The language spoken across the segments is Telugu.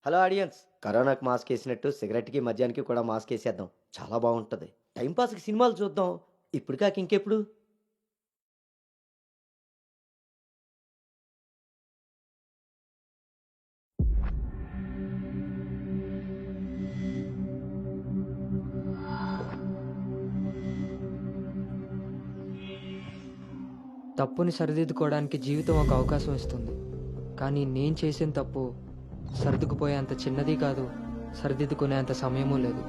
హలో ఆడియన్స్, కరోనాకి మాస్క్ వేసినట్టు సిగరెట్‌కి, మద్యానికి కూడా మాస్క్ ఏసేద్దాం. చాలా బావుంటది. టైమ్ పాస్‌కి సినిమాలు చూద్దాం. ఇప్పుడు కాక ఇంకెప్పుడు? తప్పుని సరిదిద్దుకోవడానికి జీవితం ఒక అవకాశం ఇస్తుంది. కానీ నేను చేసిన తప్పు సర్దుకుపోయేంత చిన్నది కాదు, సరిదిద్దుకునేంత సమయమూ లేదు.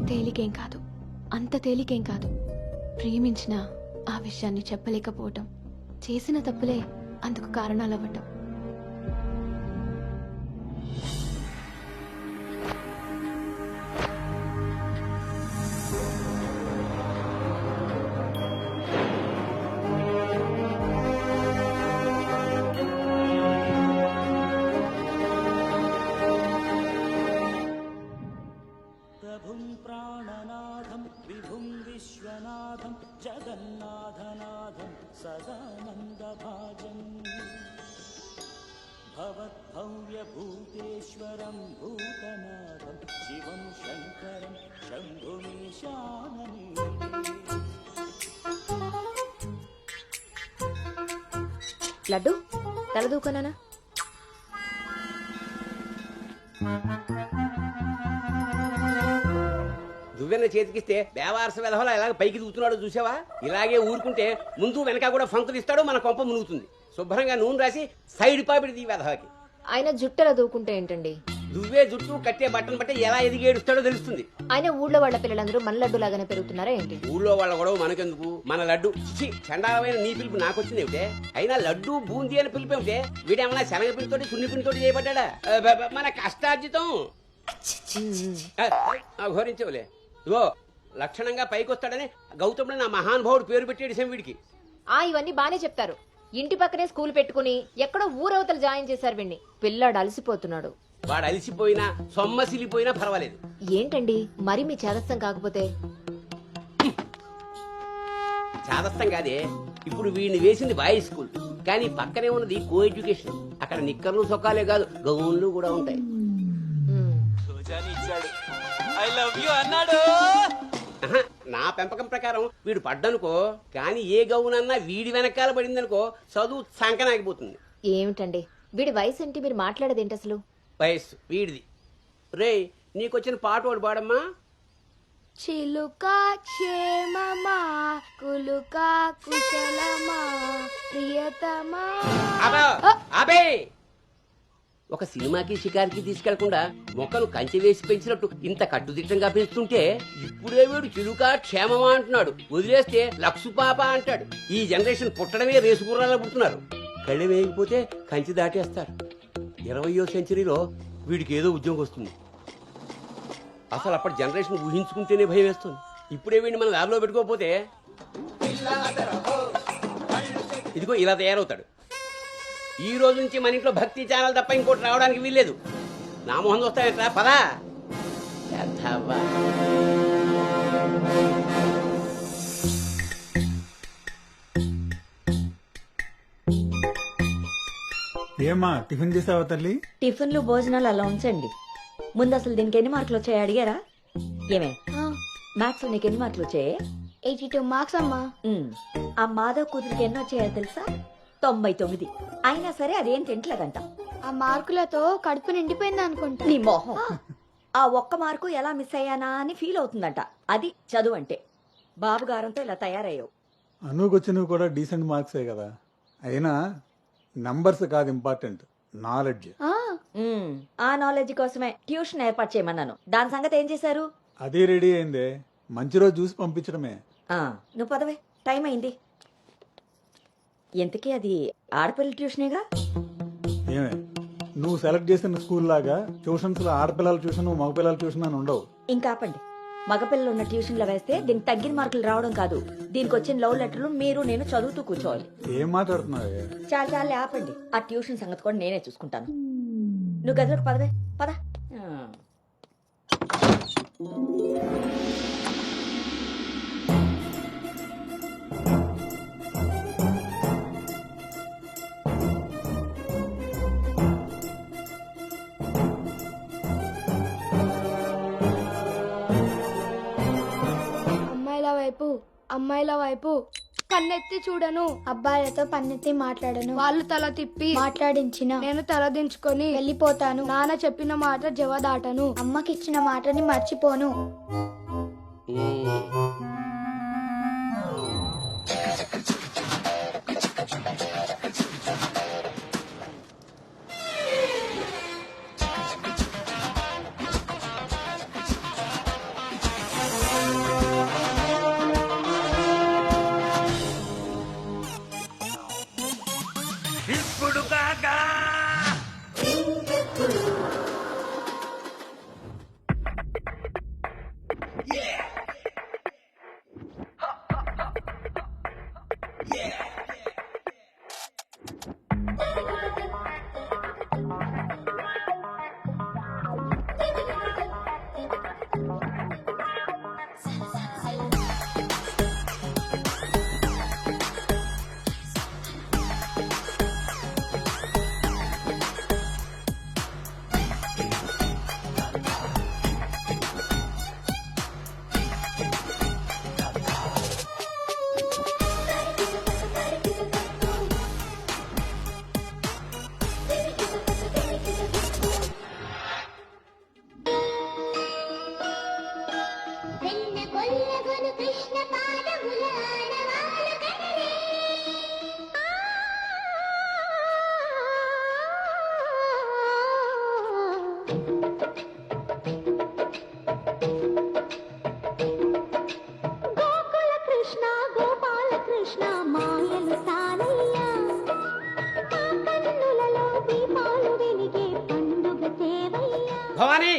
తేలికేం కాదు, అంత తేలికేం కాదు. ప్రేమించిన ఆ విషయాన్ని చెప్పలేకపోవటం, చేసిన తప్పులే అందుకు కారణాలవ్వటం. प्रभुं प्राणनाथं विभुं विश्वनाथं जगन्नाथनाथं सदानन्दभाजम् भवद्भव्यभूतेश्वरं भूतनाथं शिवं शङ्करं शम्भुमीशानने లడ్డు తలదూకనా? దువ్వెన చేతికిస్తే దేవారస వెధవలా ఎలాగ పైకి దూకుతున్నాడో చూసావా? ఇలాగే ఊరుకుంటే ముందు వెనక కూడా ఫంకులు ఇస్తాడు, మన కొంప మునుగుతుంది. శుభ్రంగా నూనె రాసి సైడ్ పాపిడి ఈ వెధవకి. ఆయన జుట్టలా దూకుంటే ఏంటండి? దువ్వే జుట్టు కట్టే బట్టను బట్టి ఎలా ఎదిగేడుస్తాడో తెలుస్తుంది. ఆయన ఊళ్ళో వాళ్ళ పిల్లలందరూ మన లడ్డు లాగానే పెరుగుతున్నారా ఏంటి? ఊళ్ళో వాళ్ళ గొడవ మనకెందుకు? మన లడ్డు చిచి చండాలమైన నీ పిలుపు నాకొచ్చింది ఏమిటే? అయినా లడ్డు బూందీ అని పిలుపు ఏమిటే? వీడేమన్నా శనగ పిండితోటి సున్ని పిండితోటి చేయబడ్డా? మన కష్టార్జితం ఘోరించవులే. ఇగో లక్షణంగా పైకొస్తాడని గౌతముడు నా మహానుభావుడు పేరు పెట్టేడు వీడికి. ఇవన్నీ బానే చెప్తారు. ఇంటి పక్కనే స్కూల్ పెట్టుకుని ఎక్కడో ఊరవతలు జాయిన్ చేశారు వీడిని. పిల్లాడు అలసిపోతున్నాడు. వాడు అలిసిపోయినా సొమ్మసిలిపోయినా పర్వాలేదు. ఏంటండి మరి మీ చేదస్తం కాకపోతే? చాదస్తం కాదే. ఇప్పుడు వీడిని వేసింది బాయ్స్ స్కూల్, కానీ పక్కనే ఉన్నది కో ఎడ్యుకేషన్. అక్కడ నిక్కర్లు సొక్కాలే కాదు, గౌన్లు కూడా ఉంటాయి. I love you అన్నాడు. నా పెంపకం ప్రకారం వీడు పడ్డనుకో, కానీ ఏ గౌనన్నా వీడి వెనకాల పడిందనుకో చదువు సంకనాగిపోతుంది. ఏమిటండి వీడి వయసు ఏంటి? మీరు మాట్లాడేదేంటి అసలు? వయస్సు వీడిది. రే నీకొచ్చిన పాట ఒకటి పాడమ్మా. చిలుక క్షేమమా, కులుక కుశలమా, ప్రియతమా. అబే ఒక సినిమాకి షికారికి తీసుకెళ్లకుండా మొక్కలు కంచె వేసి పెంచినట్టు ఇంత కట్టుదిట్టంగా పెంచుతుంటే ఇప్పుడే వీడు చిలుక క్షేమమా అంటున్నాడు. వదిలేస్తే లక్సు పాప అంటాడు. ఈ జనరేషన్ పుట్టడమే రేసుగుర్రాలా పుడుతున్నారు. కళ్ళు వేయకపోతే కంచె దాటేస్తారు. 20వ సెంచరీలో వీడికి ఏదో ఉద్యోగం వస్తుంది. అసలు అప్పటి జనరేషన్ ఊహించుకుంటేనే భయం వేస్తుంది. ఇప్పుడే వీడిని మన ల్యాబ్లో పెట్టుకోకపోతే ఇదిగో ఇలా తయారవుతాడు. ఈ రోజు నుంచి మన ఇంట్లో భక్తి ఛానల్ తప్ప ఇంకోటి రావడానికి వీల్లేదు. నా మొహం వస్తాయంట్రా, పదా. ఏమా టిఫిన్ చేసావా తల్లి? టిఫిన్లు భోజనాలు అలా ఉంచండి. ముందు అసలు దీనికి ఎన్ని మార్కులు వచ్చాయి అడిగారా? ఏమే మ్యాథ్స్ లో నీకు ఎన్ని మార్కులు వచ్చాయి? 82 మార్క్స్ అమ్మా. ఆ మాధవ్ కూతురికి ఎన్ని వచ్చాయో తెలుసా? 99. అయినా సరే అదేం తింటలేదంట. ఆ మార్కులతో కడుపు నిండిపోయింది అనుకుంటా. నీ మొహం. ఆ ఒక్క మార్కు ఎలా మిస్ అయ్యానా అని ఫీల్ అవుతుందంట. అది చదువు అంటే. బాబు గారంతో ఇలా తయారయ్యావు. అనుకొచ్చి నువ్వు కూడా డీసెంట్ మార్క్సే కదా. అయినా నంబర్స్ కాదు ఇంపార్టెంట్, నాలెడ్జ్. ఆ నాలెడ్జ్ కోసమే ట్యూషన్ ఏర్పాటు చేయమన్నాను. దాని సంగతి ఏం చేశారు? అది రెడీ అయిందే, మంచి రోజు చూసి పంపించడమే. నువ్వు పదవే, టైం అయింది. ఎంతకీ అది ఆడపిల్ల ట్యూషనేగా? ఏమే నువ్వు సెలెక్ట్ చేసిన స్కూల్ లాగా ట్యూషన్స్ లో ఆడపిల్లల ట్యూషన్ మగపిల్లల ట్యూషన్ అని ఉండవు. ఇంకా ఆపండి. మగపిల్లలు ఉన్న ట్యూషన్ లో వేస్తే దీనికి తగ్గిన మార్కులు రావడం కాదు, దీనికి వచ్చిన లవ్ లెటర్లు మీరు నేను చదువుతూ కూర్చోవాలి. ఏం మాట్లాడుతున్నావే? చాలా చాలా ఆపండి. ఆ ట్యూషన్ సంగతి కూడా నేనే చూసుకుంటాను. నువ్వు గదిలోకి పదవే, పద. అమ్మాయిల వైపు కన్నెత్తి చూడను, అబ్బాయిలతో పన్నెత్తి మాట్లాడను, వాళ్ళు తల తిప్పి మాట్లాడించిన నేను తల దించుకొని వెళ్ళిపోతాను, నాన్న చెప్పిన మాట జవదాటను, అమ్మకిచ్చిన మాటని మర్చిపోను. ఇప్పుడు కాగా భవానీ,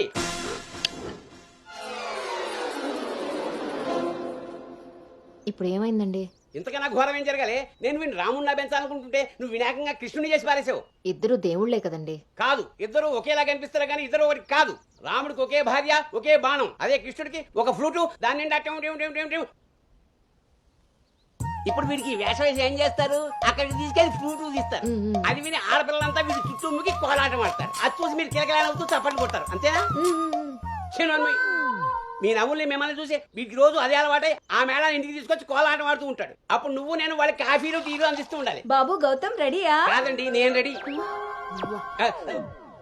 ఇప్పుడు ఏమైందండి? ఇంతకన్నా ఘోరం ఏం జరగాలి? నేను వీడిని రాముడిని పెంచాలనుకుంటుంటే నువ్వు వినాయకంగా కృష్ణుని చేసి పారేసావు. ఇద్దరు దేవుళ్లే కదండి. కాదు, ఇద్దరు ఒకేలా కనిపిస్తారు కానీ ఇద్దరు ఒకటి కాదు. రాముడికి ఒకే భార్య, ఒకే బాణం. అదే కృష్ణుడికి ఒక ఫ్లూటు, దాని నిండా టిం టిం టిం టిం టిం. ఇప్పుడు వీడికి వేషం వేసి ఏం చేస్తారు? అక్కడికి తీసుకెళ్లి ఫ్లూటు తీస్తారు. అది విని ఆడపిల్లలంతా వీడి చుట్టూ ముగి కోలాటం ఆడతారు. అది చూసి మీరు కిలకలాడుతూ చప్పట్లు కొడతారు. అంతేనా? మీ నవ్వుల్ని మిమ్మల్ని చూసి వీడికి రోజు అదే అలవాటై ఆ మేళాన్ని ఇంటికి తీసుకొచ్చి కోలాటం ఆడుతూ ఉంటాడు. అప్పుడు నువ్వు నేను వాళ్ళకి కాఫీలు టీలు అందిస్తూ ఉండాలి. బాబు గౌతమ్ రెడీయా? కాదండి, నేను రెడీ.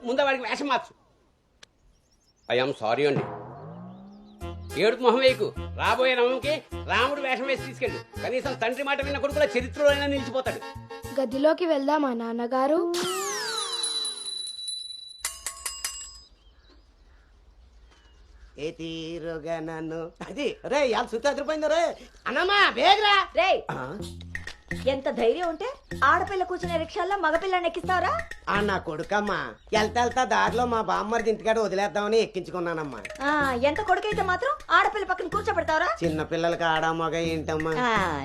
ముందు వాడికి వేషం మార్చు. ఐఎమ్ సారీ అండి. ఏడుపు మొహం వేయకు. రాబోయే నవంకి రాముడు వేషం వేసి తీసుకెళ్ళు. కనీసం తండ్రి మాట విన్న కొడుకుల చరిత్రలో అయినా నిలిచిపోతాడు. గదిలోకి వెళ్దామా నాన్నగారు? ఏ తీరుగా నన్ను అది రే ఇవాళ సుత్తి అదిరిపోయింది రే అన్నమ్మా బేగరా రే, ఎంత ధైర్యం ఉంటే ఆడపిల్ల కూర్చునే రిక్షాల్లో మగపిల్లని ఎక్కిస్తావరా? నా కొడుకమ్మా వెళ్తా దారిలో మా బామ్మర్ది ఇంటికాడ వదిలేద్దామని ఎక్కించుకున్నానమ్మా. ఎంత కొడుకైతే మాత్రం ఆడపిల్ల పక్కన కూర్చోబెడతావరా? చిన్న పిల్లలకి ఆడా మగ ఏంటమ్మా?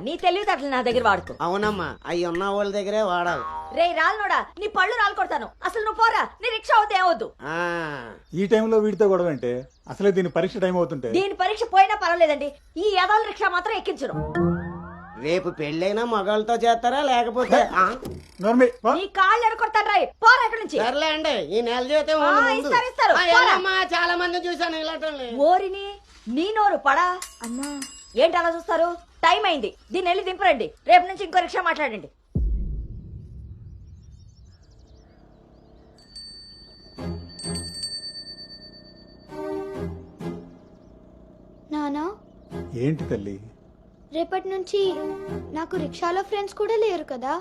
నీ తెలివితేటలు నా దగ్గర వాడుకో. అవునమ్మా, అవి ఉన్న వాళ్ళ దగ్గరే వాడాలి. రే రాలనోడా, నీ పళ్ళు రాలు కొడతాను. అసలు నువ్వు పోరా, నీ రిక్షా అవుతే ఏమవుద్దు. ఈ టైంలో వీడితో గొడవ అంటే అసలే దీని పరీక్ష టైం అవుతుంటే. దీని పరీక్ష పోయినా పర్వాలేదండి, ఈ యదాల రిక్షా మాత్రం ఎక్కించరు. రేపు పెళ్ళైనా మగాళ్ళతో చేస్తారా లేకపోతే నీ కాళ్ళు ఎడకొడతాను రాయ్, పోరా ఇక్కడి నుంచి. సర్లే అండి, ఈ నెల జీతం ఇస్తారు. చాలా మంది చూసాను ఇలాంటి. ఓరిని నీ నోరు పడా అమ్మా. ఏంటి అలా చూస్తారు? టైం అయింది, దీన్ని వెళ్ళి దింపరండి. రేపు నుంచి ఇంకో రిక్షా మాట్లాడండి. నానా, ఏంటి తల్లి? రేపటి నుంచి నాకు రిక్షాలో ఫ్రెండ్స్ కూడా లేరు కదా?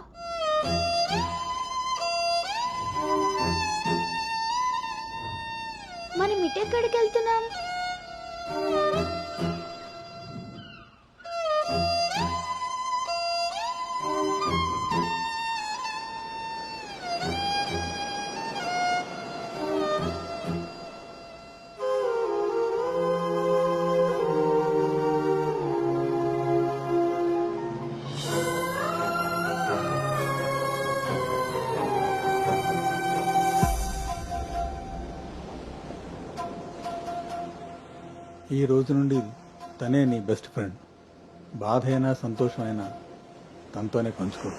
మనం ఇటెక్కడికి వెళ్తున్నాం? ఈ రోజు నుండి తనే నీ బెస్ట్ ఫ్రెండ్. బాధ అయినా సంతోషమైనా తనతోనే పంచుకో.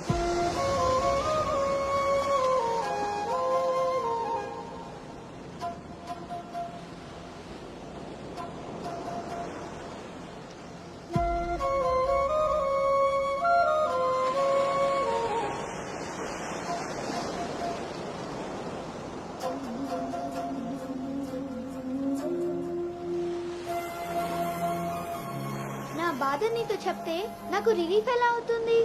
బాధ నీతో చెప్తే నాకు రిలీఫ్ ఎలా అవుతుంది?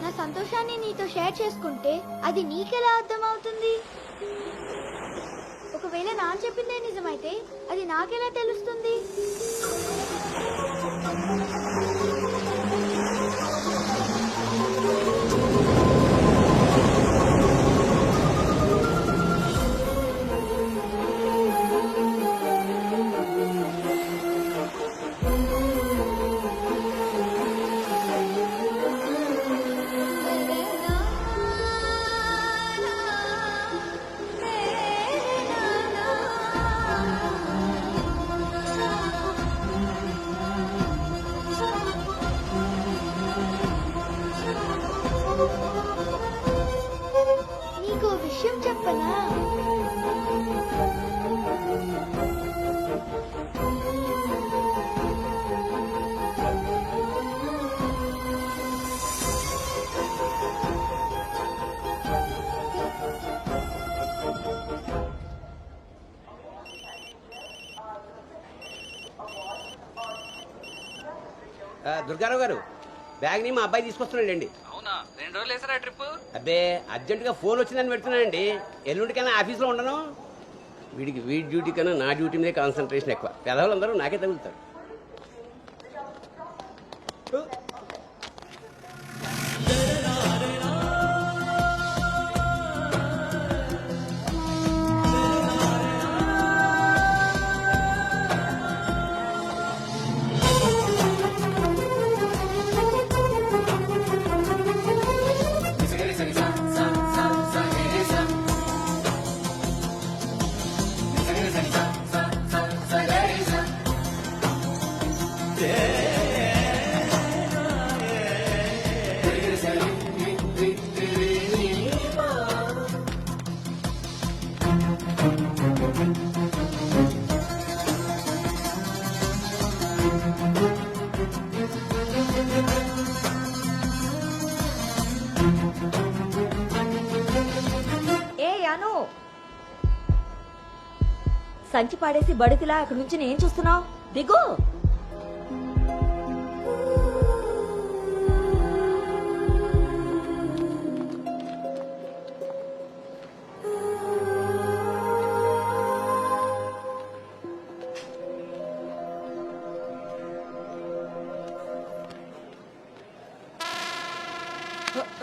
నా సంతోషాన్ని నీతో షేర్ చేసుకుంటే అది నీకెలా అర్థం అవుతుంది? ఒకవేళ నా చెప్పిందే నిజమైతే అది నాకెలా తెలుస్తుంది? నీకు విషయం చెప్పనా? దుర్గారావు గారు, బ్యాగ్ ని మా అబ్బాయి తీసుకొస్తున్నాడండి. అవునా? 2 రోజులు వేసారా ట్రిప్? అబ్బే, అర్జెంటుగా ఫోన్ వచ్చిందని పెడుతున్నానండి. ఎల్లుండికైనా ఆఫీస్లో ఉండను. వీడి డ్యూటీ కన్నా నా డ్యూటీ మీద కాన్సన్ట్రేషన్ ఎక్కువ. పెదవులందరూ నాకే తగులుతారు. ఏ యాను, సంచి పాడేసి బడికిలా అక్కడి నుంచి నేను చూస్తున్నావు? దిగు.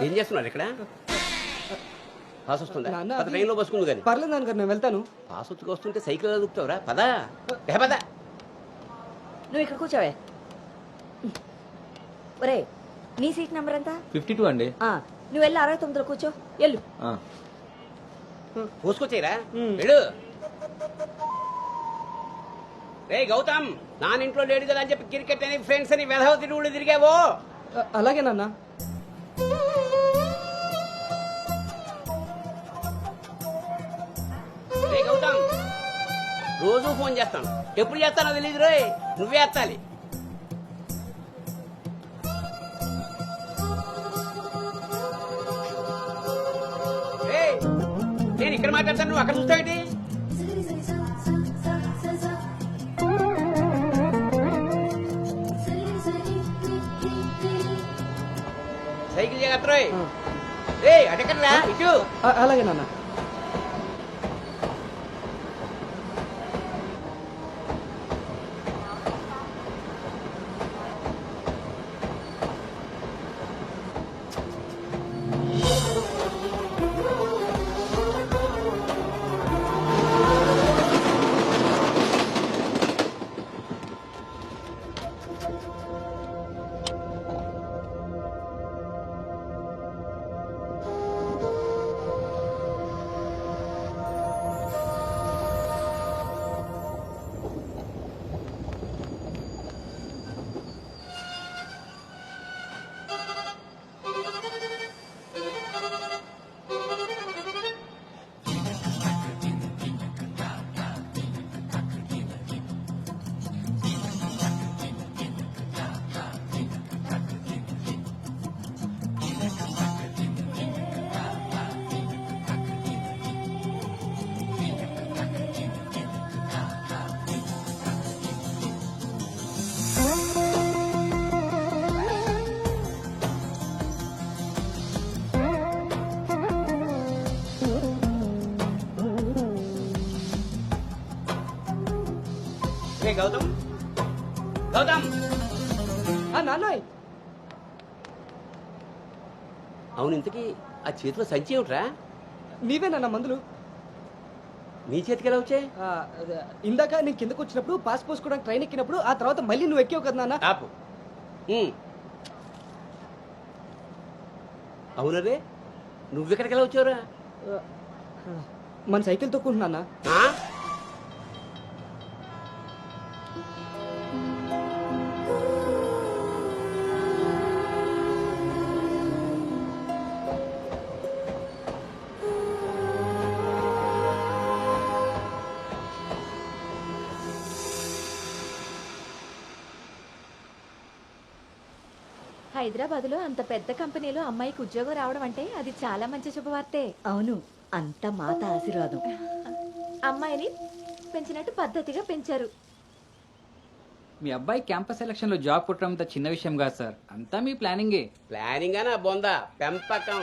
ఏం చేస్తున్నారు ఇక్కడ? పాస్ వస్తుందా? నాన్న, పద, ట్రైన్లో బస్సుకుంది కానీ. పర్లేదు నాన్నగారు, నేను వెళ్తాను. పాస్ వచ్చుకు వస్తుంటే సైకిల్ దొక్కుతావురా? పదా పదా. నువ్వు ఇక్కడ కూర్చోవే. ఒరే, నీ సీట్ నెంబర్ ఎంత? 52 అండి. నువ్వు వెళ్ళి 69లో కూర్చో. వెళ్ళు. పోసుకొచ్చాయిరా, వెళ్ళు. రే గౌతమ్, నానింట్లో లేడు కదా అని చెప్పి క్రికెట్ అని ఫ్రెండ్స్ అని వెధవ తిరుగుళ్ళు తిరిగావో. అలాగే నాన్న. రే గౌతమ్, రోజు ఫోన్ చేస్తాను. ఎప్పుడు చేస్తానో తెలియదు రోయ్, నువ్వే ఎత్తాలి. నేను ఇక్కడ మాట్లాడతాను, నువ్వు అక్కడ చూస్తావేంటి? సైకిల్ జాగ్రత్త రోయ్. అటెక్కడరా, ఇటు. అలాగే నాన్న. రే గౌతమ్, గౌతమ్. నాన్నయ్ అవును, ఇంతకీ ఆ చేతిలో సంచి ఏమిట్రా? నీవేనా మందులు? నీ చేతికి ఎలా వచ్చాయి? ఇందాక నేను కిందకు వచ్చినప్పుడు పాస్ పోసుకోవడానికి ట్రైన్ ఎక్కినప్పుడు ఆ తర్వాత మళ్ళీ నువ్వు ఎక్కావు కదా నాన్న. ఆపు. అవునరే, నువ్వెక్కడికి ఎలా వచ్చావురా? మన సైకిల్ తొక్కుంటున్నా. ఆ? హైదరాబాద్ లో అంత పెద్ద కంపెనీలో అమ్మాయికి ఉద్యోగం రావడం అంటే అది చాలా మంచి శుభవార్తే. అవును, అంత మాత ఆశీర్వాదం. అమ్మాయిని పెంచినట్టు పద్ధతిగా పెంచారు. మీ అబ్బాయి క్యాంపస్ సెలక్షన్ లో జాబ్ కొట్టడం అంత చిన్న విషయం కాదు సార్, అంతా మీ ప్లానింగే. ప్లానింగ్ అనా బొందా పెంపకం.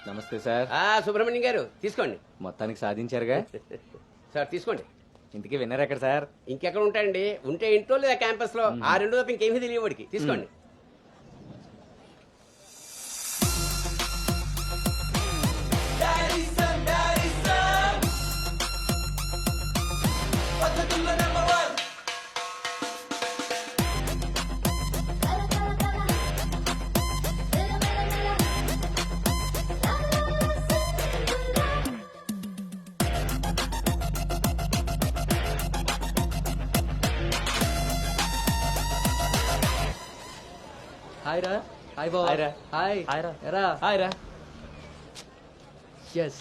నమస్తే సార్. సుబ్రహ్మణ్యం గారు తీసుకోండి. మొత్తానికి సాధించారుగా. సార్ తీసుకోండి. ఇంతకీ విన్నర్ ఎక్కడ సార్? ఇంకెక్కడ ఉంటాయండి, ఉంటే ఇంట్లో లేదా క్యాంపస్ లో. ఆ రెండు తప్ప ఇంకేమీ తెలియవాడికి. తీసుకోండి. హాయ్ రా. హాయ్ బాబు. హాయ్ రా. హాయ్. హాయ్ రా. ఎరా. హాయ్ రా. ఎస్.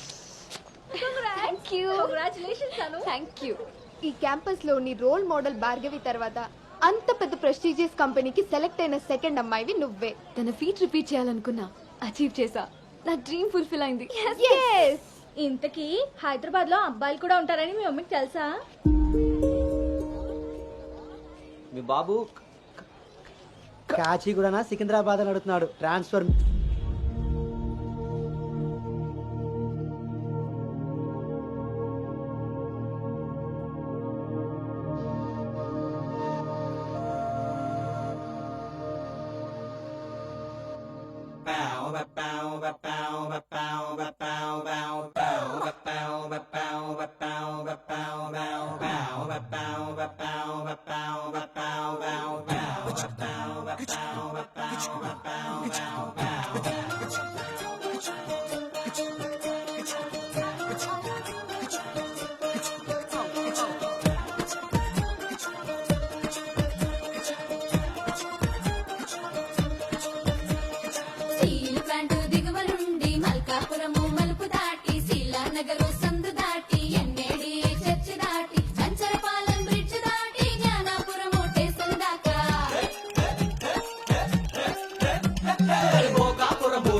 Thank you. ఈ క్యాంపస్ లో నీ రోల్ మోడల్ భార్గవి తర్వాత అంత పెద్ద ప్రెస్టీజియస్ కంపెనీకి సెలెక్ట్ అయిన సెకండ్ అమ్మాయివి నువ్వే. తన ఫీట్ రిపీట్ చేయాలనుకున్నా, అచీవ్ చేసా. నా డ్రీమ్ ఫుల్ఫిల్ అయింది. ఇంతకీ హైదరాబాద్ లో అబ్బాయిలు కూడా ఉంటారని మీ మమ్మీకి తెలుసా? మీ బాబు కాచిగూడనా సికింద్రాబాద్ అని అడుగుతున్నాడు. ట్రాన్స్ఫర్.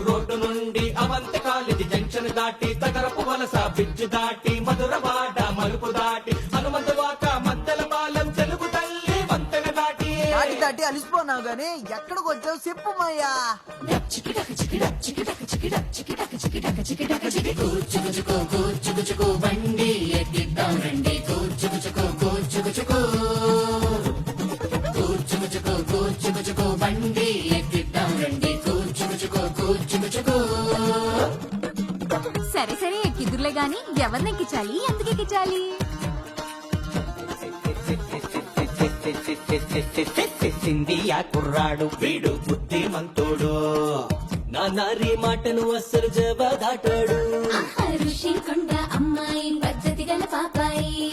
రోడ్డు నుండి అవంతి కాలేజీ జంక్షన్ దాటి తగరపు వలస బ్రిడ్జ్ దాటి మధురవాడ మలుపు దాటి హనుమంతవాక మద్దెల పాలెం తెలుగు తల్లి వంతెన దాటి దాటి అలిసిపోన్నావు గానీ ఎక్కడికి వచ్చావు చెప్పు మాయా. బండి ఎక్కిద్దాం రండి బండి ఎక్కిద్దాం రండి సరే సరే ఎక్కిద్దురులే గాని ఎవరిని ఎక్కించాలి, ఎందుకు ఎక్కించాలి? సింధియా కుర్రాడు వీడు బుద్ధిమంతుడు, నా నారి మాటను అస్సలు జవాదాటాడు. ఋషి కొండ అమ్మాయి పద్ధతి గల పాపాయి,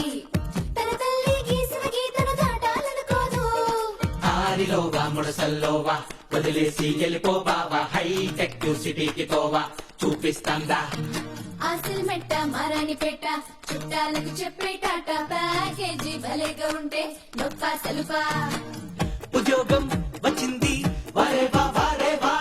తన తల్లి గీసిన గీతను దాటాలనుకోదు. ఆరిలోవా ముడసల్లోవా వదిలేసి వెళ్ళిపోవావా, హైటెక్ సిటీకి తోవా చూపిస్తాందా. ఆసిల్ మెట్ట మారాని పెట్ట చుట్టాలకు చెప్పే టాటా, ప్యాకేజీ భలేగా ఉంటే నొప్ప సలుపా. ఉద్యోగం వచ్చింది వారేవా వారేవా,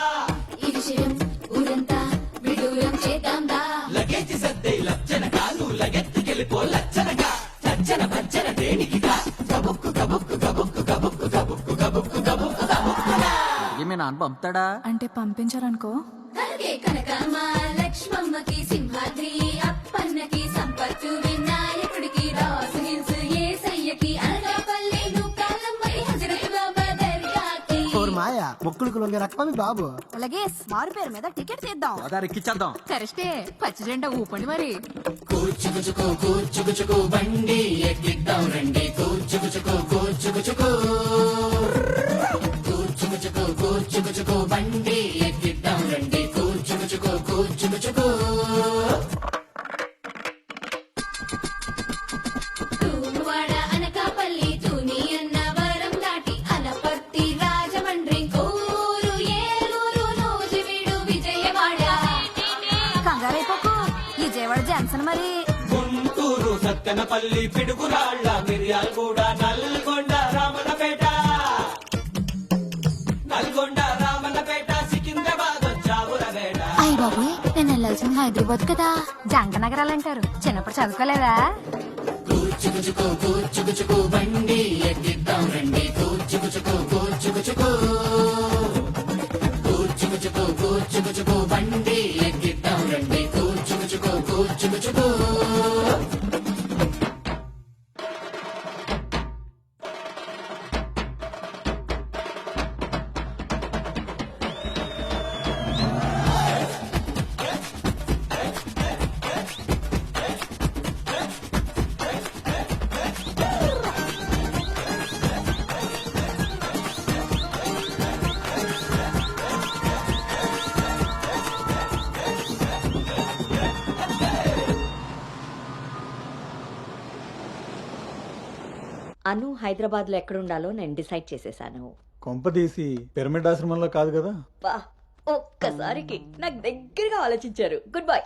ఈ విషయం ఊరంతా విడూరం చేద్దాందా. లగేజ్ సర్దే లచ్చన కాలు లగెత్తుకెళ్ళిపో లచ్చనగా, లచ్చన భచ్చన దేనికిగా, గబుక్కు గబుక్కు గబుక్కు గబుక్కు గబుక్కు గబుక్కు గబుక్కు గబుక్కునా. ఏమి నాన్న పంపుతాడా? అంటే పంపించారనుకో. కనకే కనకమ్మ లక్ష్మమ్మకి సింహాద్రి, అప్పన్నకి సంపత్తు, వినాయకుడికి రాసు హిల్స్, ఏసయ్యకి అనగా మొక్కులకు లొంగే రకమా మీ బాబు? అలాగే మారు పేరు మీద టికెట్ తీద్దాం. గోదావరి ఎక్కిచ్చేద్దాం. కరెస్టే పచ్చి జెండా ఊపండి మరి. కూచుకుచుకు కూచుకుచుకు బండి ఎక్కిద్దాం రండి కూచుకుచుకు కూచుకుచుకు కూచుకుచుకు కూచుకుచుకు బండి ఎక్కిద్దాం రండి కూచుకుచుకు కూచుకుచుకు తూమువాడ అనకాపల్లి తూని అన్నవరం దాటి అనపర్తి రాజమండ్రి కోరు ఏలూరు నూజివీడు విజయవాడ. కంగారైపోకు, విజయవాడ జంక్షన్ మరి. గుంటూరు సత్తెనపల్లి పిడుగురాళ్ళ మిర్యాలగూడ నల్గొండ రామన్నపేట నల్గొండ రామన్నపేట సికింద్రాబాద్ చావురవేట. అయ్య బాబోయ్, నేను వెళ్ళాల్సింది హైదరాబాద్ కదా. జంగ నగరాలంటారు, చిన్నప్పుడు చదువుకోలేదా? కూచుకుచుకు కూచుకుచుకు బండి ఎక్కిద్దాం రండి కూచుకుచుకు కూచుకుచుకు కూచుకుచుకు కూచుకుచుకు బండి ఎక్కిద్దాం రండి కూచుకుచుకు కూచుకుచుకు. అను హైదరాబాద్ లో ఎక్కడుండాలో నేను డిసైడ్ చేసేసాను. కొంపదీసి పిరమిడ్ ఆశ్రమంలో కాదు కదా? బా, ఒక్కసారికి నాకు దగ్గరగా ఆలోచించారు. Good bye.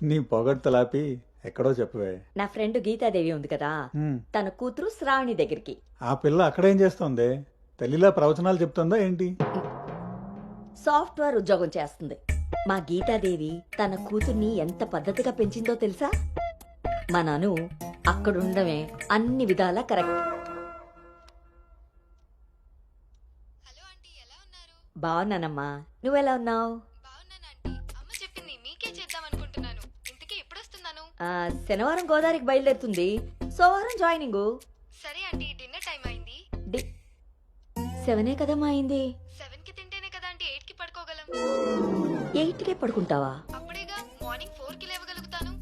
నీ పొగడ్తలాపి ఎక్కడో చెప్పవే. నా ఫ్రెండ్ గీతాదేవి ఉంది కదా, హ్మ్. తన కూతురు శ్రావణి దగ్గరికి. ఆ పిల్ల అక్కడేం చేస్తోంది? తల్లిలా ప్రవచనాలు చెప్తుందా ఏంటి? సాఫ్ట్వేర్ ఉద్యోగం చేస్తుంది. మా గీతాదేవి తన కూతుర్ని ఎంత పద్ధతిగా పెంచిందో తెలుసా? మా నాను అక్కడుండమే అన్ని విధాలా కరెక్ట్. హలో ఆంటీ, ఎలా ఉన్నారు? బాగున్నానమ్మా, నువ్వెలా ఉన్నావు? బాగున్నాను ఆంటీ. అమ్మ చెప్పింది మీకే చేద్దాం అనుకుంటున్నాను. ఇంతకీ ఎప్పుడు వస్తున్నాను? శనివారం గోదావరికి బయలుదేరుతుంది, సోమవారం జాయినింగ్. సరే ఆంటీ, డిన్నర్ టైం అయింది. 7 కదమ్మా అయింది. 7కి తింటేనే కదా ఆంటీ 8కి పడుకోగలం. 8కే పడుకుంటావా? అప్పుడేగా మార్నింగ్ 4కి లేవగలుగుతాను.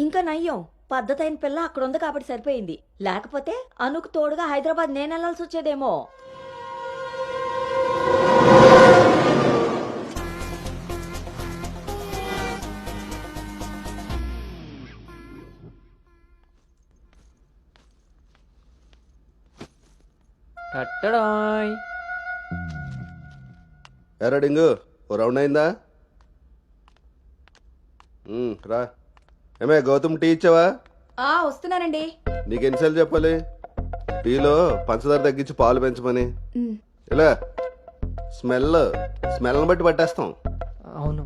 ఇంకా నయ్యం, పద్ధతైన పిల్ల అక్కడ ఉంది కాబట్టి సరిపోయింది. లేకపోతే అనుకు తోడుగా హైదరాబాద్ నేను వెళ్లాల్సి వచ్చేదేమో. టట్టడాయ్. ఎరా డింగు, ఓ రౌండ్ అయిందా? రా. ఏమే గౌతమ్, టీ ఇచ్చావా? వస్తున్నానండి. నీకు ఎన్నిసార్లు చెప్పాలి టీలో పంచదార తగ్గించి పాలు పెంచమని? ఇలా స్మెల్ని బట్టి పట్టేస్తాం. అవును.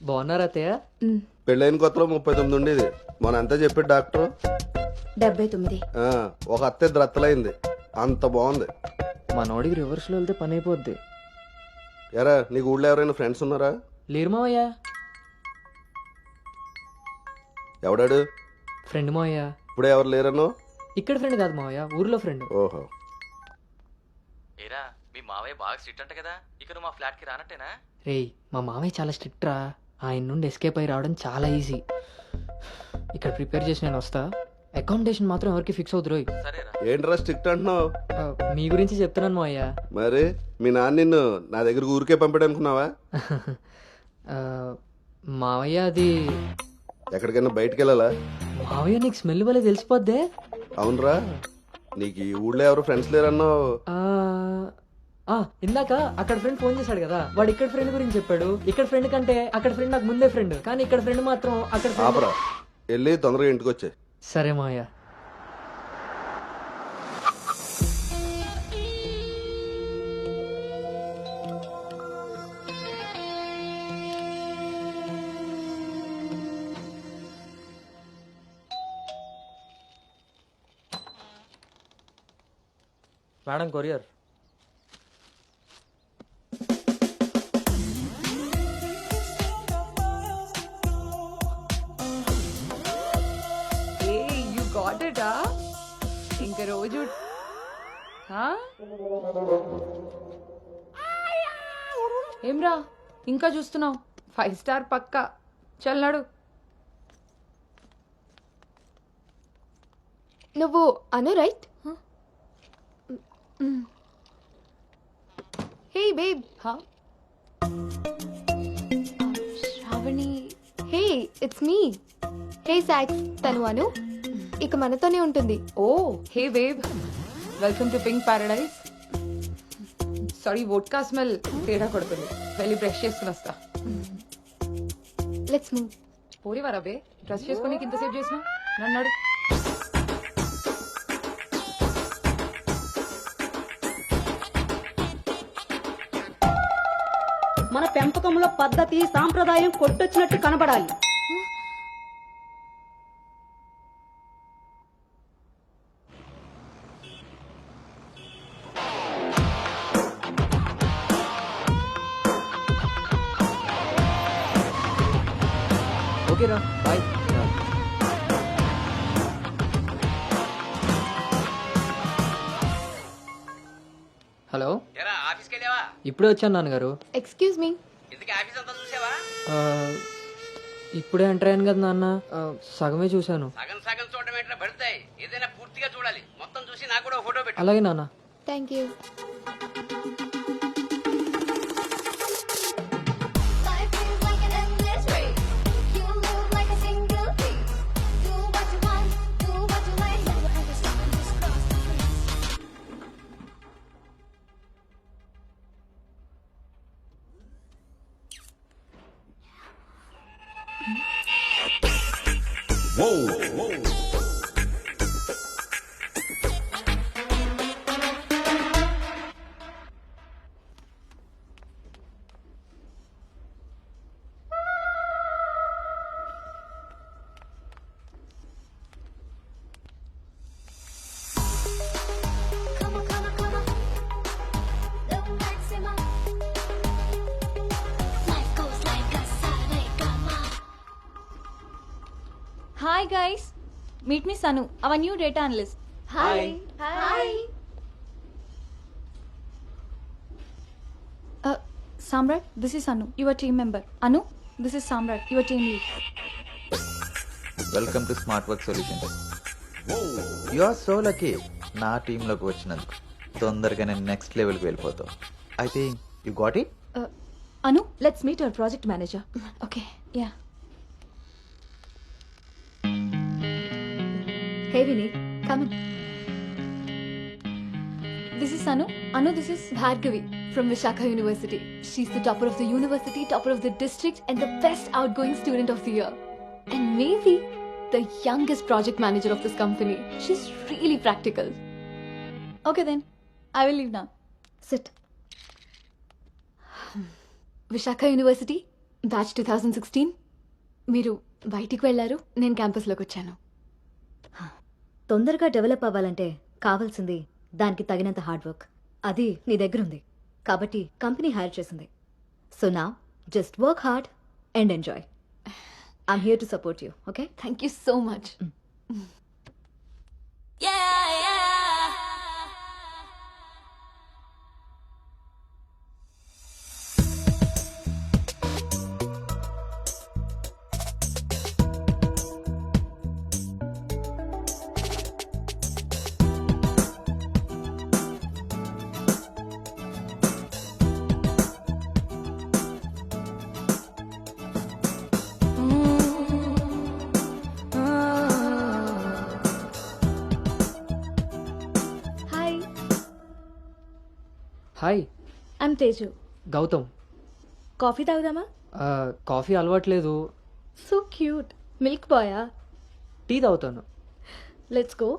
బాగున్నారా అత్తయ్య? పెళ్ళైన కొత్తలో 39 ఉండేది, మన అంతా చెప్పాడు డాక్టర్. 79. ఒక అత్తే ద్రత్తలైంది, అంత బాగుంది. మనోడికి రివర్స్లో వెళ్తే పని అయిపోద్ది. ఎరా, నీకు ఊళ్ళో ఎవరైనా ఫ్రెండ్స్ ఉన్నారా? లేరు మావయ్య. ఎవడాడు? ఫ్రెండ్ మావయ్య. ఇప్పుడే ఎవరు లేరను? ఇక్కడ ఫ్రెండ్ కాదు మావయ్య, ఊర్లో ఫ్రెండ్. ఓహో. ఏరా, మీ మావయ్య బాగా స్ట్రిక్ట్ అంట కదా, ఇక నువ్వు మా ఫ్లాట్కి రానట్టేనా? రేయ్, మా మావయ్య చాలా స్ట్రిక్ట్ రా. ఆయన నుండి ఎస్కేప్ అయి రావడం చాలా ఈజీ. ఇక్కడ ప్రిపేర్ చేసి నేను వస్తా. అకామిడేషన్ మాత్రం ఎవరికి ఫిక్స్ అవుతురు. సరేరా. ఏంట్రా స్ట్రిక్ట్ అంటున్నావు? మీ గురించి చెప్తున్నాను మావయ్య. మరి మీ నాన్న నిన్ను నా దగ్గర ఊరికే పంపాడు అనుకున్నావా? మావయ్య అది ఎక్కడికైనా బయటికి వెళ్ళాలా? మావయ్య నీకు స్మెల్ వల్ల తెలిసిపోద్దే. అవునరా, నీకు ఈ ఊళ్ళో ఎవరు ఫ్రెండ్స్ లేరన్నావు. ఇందాక అక్కడ ఫ్రెండ్ ఫోన్ చేశాడు కదా, వాడు ఇక్కడ ఫ్రెండ్ గురించి చెప్పాడు. ఇక్కడ ఫ్రెండ్ కంటే అక్కడ ఫ్రెండ్ నాకు ముందే ఫ్రెండ్, కానీ ఇక్కడ ఫ్రెండ్ మాత్రం అక్కడ friend. ఆపరా, వెళ్ళి తొందరగా ఇంటికి వచ్చే. సరే మావయ్య. Madam, courier. ఇంకా ఇంకా రోజు ఆ? ఏమ్రా ఇంకా చూస్తున్నావు 5 స్టార్ పక్కా చల్లాడు. నువ్వు Anu right? Hey babe. Sravani. Hey it's me. హే సాక్స్, తను అను ఇక మనతోనే ఉంటుంది. ఓ హే వేవ్, welcome to pink paradise. Sorry vodka smell తేడా కొడుతుంది, వెళ్ళి బ్రష్ చేసుకుని వస్తా. Let's move. పోరివారా బే, డ్రెస్ చేసుకుని ఇంతసేపు చేసినా నన్నాడు. మన పెంపకంలో పద్ధతి సాంప్రదాయం కొట్టొచ్చినట్టు కనబడాలి. ఓకేరా బాయ్. హలో, ఆఫీస్కి వెళ్ళావా? ఇప్పుడే వచ్చాను నాన్నగారు. Excuse me. ఎందుకు ఆఫీస్ అంతా చూసావా? ఆ, ఇప్పుడే ఎంటర్ అయ్యాను కదా నాన్న, సగమే చూశాను. సగం సగం చూడడం ఏంటో పడతాయి, ఏదైనా పూర్తిగా చూడాలి. మొత్తం చూసి నాకు కూడా ఫోటో పెట్టు. అలాగే నాన్న. Thank you. Hi guys, meet me Sanu, our new data analyst. Hi. Hi. Samrat, this is Anu, your team member. Anu, this is Samrat, your team lead. Welcome to Smart Work Solutions. You are so lucky నా టీంలోకి వచ్చినందుకు. తొందరగానే నెక్స్ట్ లెవెల్కి వెళ్ళిపోతావు. I think you got it. Anu, let's meet our project manager. Okay, yeah. Hey Vinny, come in. This is Anu. Anu, this is Bhargavi from Vishakha University. She's the topper of the university, topper of the district, and the best outgoing student of the year. And maybe the youngest project manager of this company. She's really practical. Okay then, I will leave now. Sit. Visakha university batch 2016. మీరు బయటికి వెళ్ళారు, నేను క్యాంపస్లోకి వచ్చాను. తొందరగా డెవలప్ అవ్వాలంటే కావాల్సింది దానికి తగినంత హార్డ్ వర్క్. అది నీ దగ్గర ఉంది కాబట్టి కంపెనీ హైర్ చేసింది. సో నా just work hard and enjoy. I'm here to support you. Okay, thank you so much. Hi, I'm Teju. Gautam. Coffee తాగుదామా? కాఫీ అలవాట్లేదు, సో క్యూట్. మిల్క్ బాయా? టీ తాగుతాను. Let's go.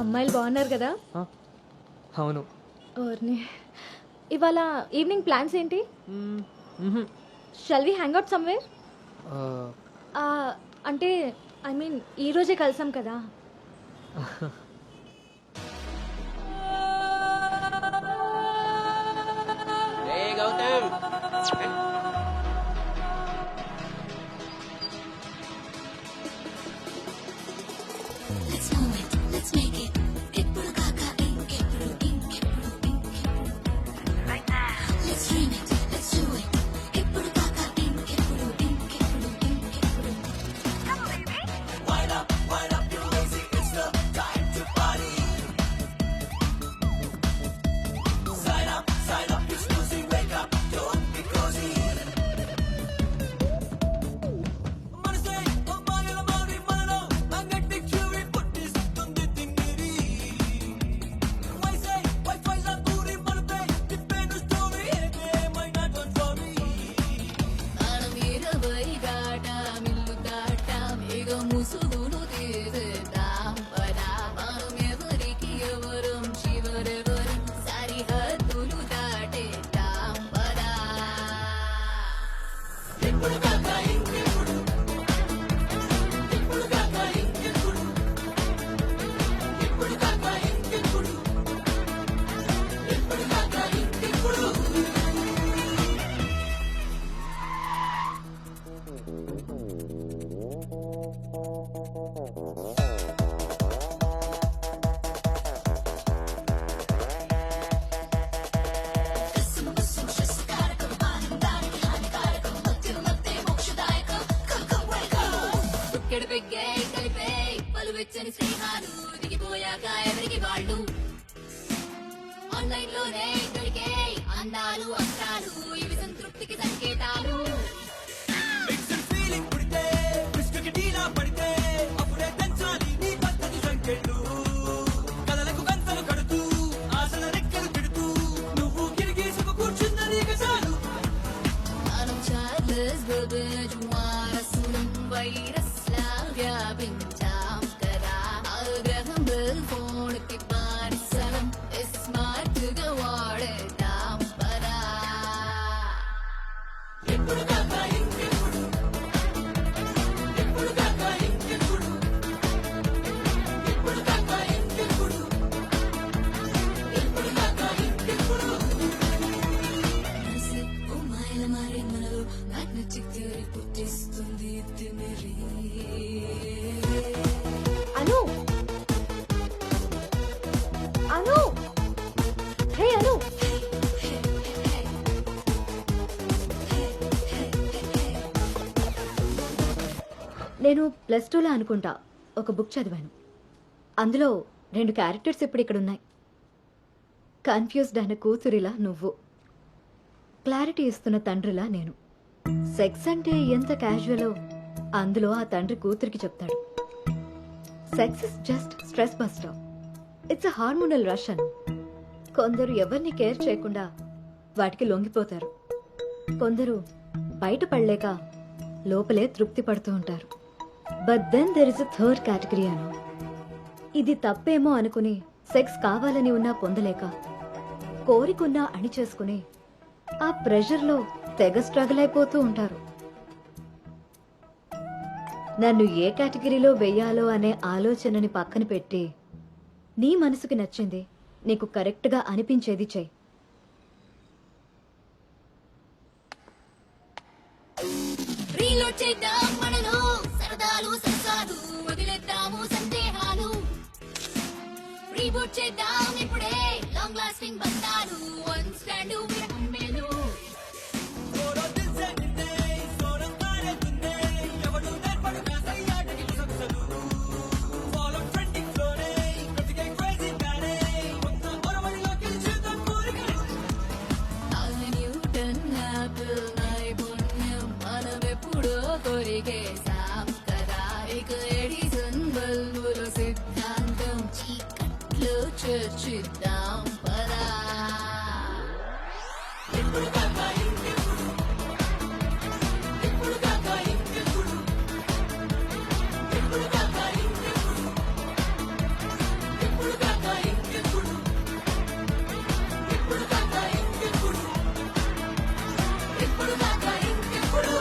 అమ్మాయిలు బాగున్నారు కదా? అవును. ఓర్ని, ఇవాళ ఈవినింగ్ ప్లాన్స్ ఏంటి? Shall we hang out somewhere? అంటే ఐ మీన్ ఈ రోజే కలిసాం కదా. ఆన్లైన్ లోనే దొరికే అందాలు అందాలు ఇవి సంతృప్తికి సంకేతాలు. మనం చార్లెస్ బబెజ్ వారసులం వైరస్ లా వ్యాపించాం కదా. ఆగ్రహం బెల్ ఫోన్ కి బానిసలం స్మార్ట్ గా వాడేద్దాం పరా. ఎప్పుడు కాక ఇంకెప్పుడు, ఎప్పుడు కాక ఇంకెప్పుడు, ఎప్పుడు కాక ఇంకెప్పుడు, ఎప్పుడు కాక ఇంకెప్పుడు. ఓ మాయల మారే మనలో మ్యాగ్నెటిక్ థియరీ పుట్టిస్తుంది తిమిరి. అను అను హే అను నేను +2లో అనుకుంటా ఒక బుక్ చదివాను. అందులో 2 క్యారెక్టర్స్ ఇప్పుడు ఇక్కడ ఉన్నాయి. కన్ఫ్యూజ్డ్ అయిన కూతురిలా నువ్వు, క్లారిటీ ఇస్తున్న తండ్రిలా నేను. సెక్స్ అంటే ఎంత క్యాజువలో అందులో ఆ తండ్రి కూతురికి చెప్తాడు. Sex is just stress buster. It's a hormonal rush Anu. కొందరు ఎవరిని కేర్ చేయకుండా వాటికి లొంగిపోతారు. కొందరు బయటపడలేక లోపలే తృప్తి పడుతూ ఉంటారు. But then there is a third category Anu. ఇది తప్పేమో అనుకుని సెక్స్ కావాలని ఉన్నా పొందలేక, కోరికున్నా అణిచేసుకుని ఆ ప్రెషర్లో తెగ స్ట్రగుల్ అయిపోతూ ఉంటారు. నన్ను ఏ కేటగిరీలో వెయ్యాలో అనే ఆలోచనని పక్కన పెట్టి నీ మనసుకి నచ్చింది, నీకు కరెక్ట్గా అనిపించేది చెయ్యి. రీలోడ్ చేద్దాం మనలో సరదాలు సరసాలు, వదిలేద్దాము సందేహాలు. రీబూట్ చేద్దాం ఇప్పుడే లాంగ్ లాస్టింగ్ బంధాలు. వన్ స్టాండ్ విరహం మేలు. న్యూటన్ యాపిల్ నైపుణ్యం మనమెప్పుడో కొరికేసాం కదా. ఇక ఎడిసన్ బల్బుల సిద్ధాంతం చీకట్లో చర్చిద్దాం పరా. ఎప్పుడు కాక ఇంకెప్పుడు, ఎప్పుడు కాక ఇంకెప్పుడు, ఎప్పుడు కాక ఇంకెప్పుడు, ఎప్పుడు కాక ఇంకెప్పుడు, ఎప్పుడు కాక ఇంకెప్పుడు, ఎప్పుడు కాక ఇంకెప్పుడు.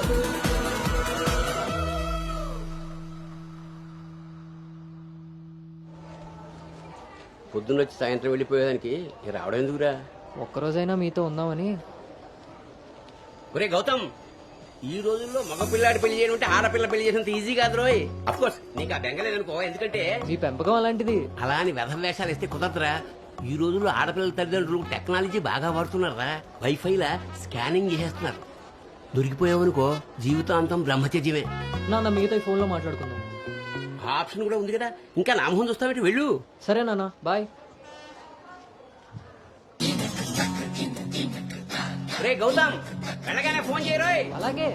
పొద్దున్నొచ్చి సాయంత్రం వెళ్ళిపోయేదానికి ఇక రావడం ఎందుకురా? ఒక్కరోజైనా మీతో ఉందామని. ఒరే గౌతమ్, ఈ రోజుల్లో మగ పిల్లాడి పెళ్లి చేయడం అంటే ఆడపిల్ల పెళ్లి చేసినంత ఈజీ కాదు రోయ్. అఫ్ కోర్స్ నీకు ఆ బెంగలేదనుకో, ఎందుకంటే మీ పెంపకం అలాంటిది. అలా అని వెధ వేషాలు వేస్తే కుదరదురా. ఈ రోజుల్లో ఆడపిల్లల తల్లిదండ్రులు టెక్నాలజీ బాగా వాడుతున్నారా. వైఫైలా స్కానింగ్ చేసేస్తున్నారు. దొరికిపోయావనుకో జీవితాంతం బ్రహ్మచర్యమే. నాన్న మిగతా ఫోన్ లో మాట్లాడుకుందాం. ఆ ఆప్షన్ కూడా ఉంది కదా, ఇంకా నామహం చూస్తావేంటి, వెళ్ళు. సరే నాన్న, బాయ్. రే గౌతమ్, వెళ్ళగానే ఫోన్ చేయరోయ్. అలాగే.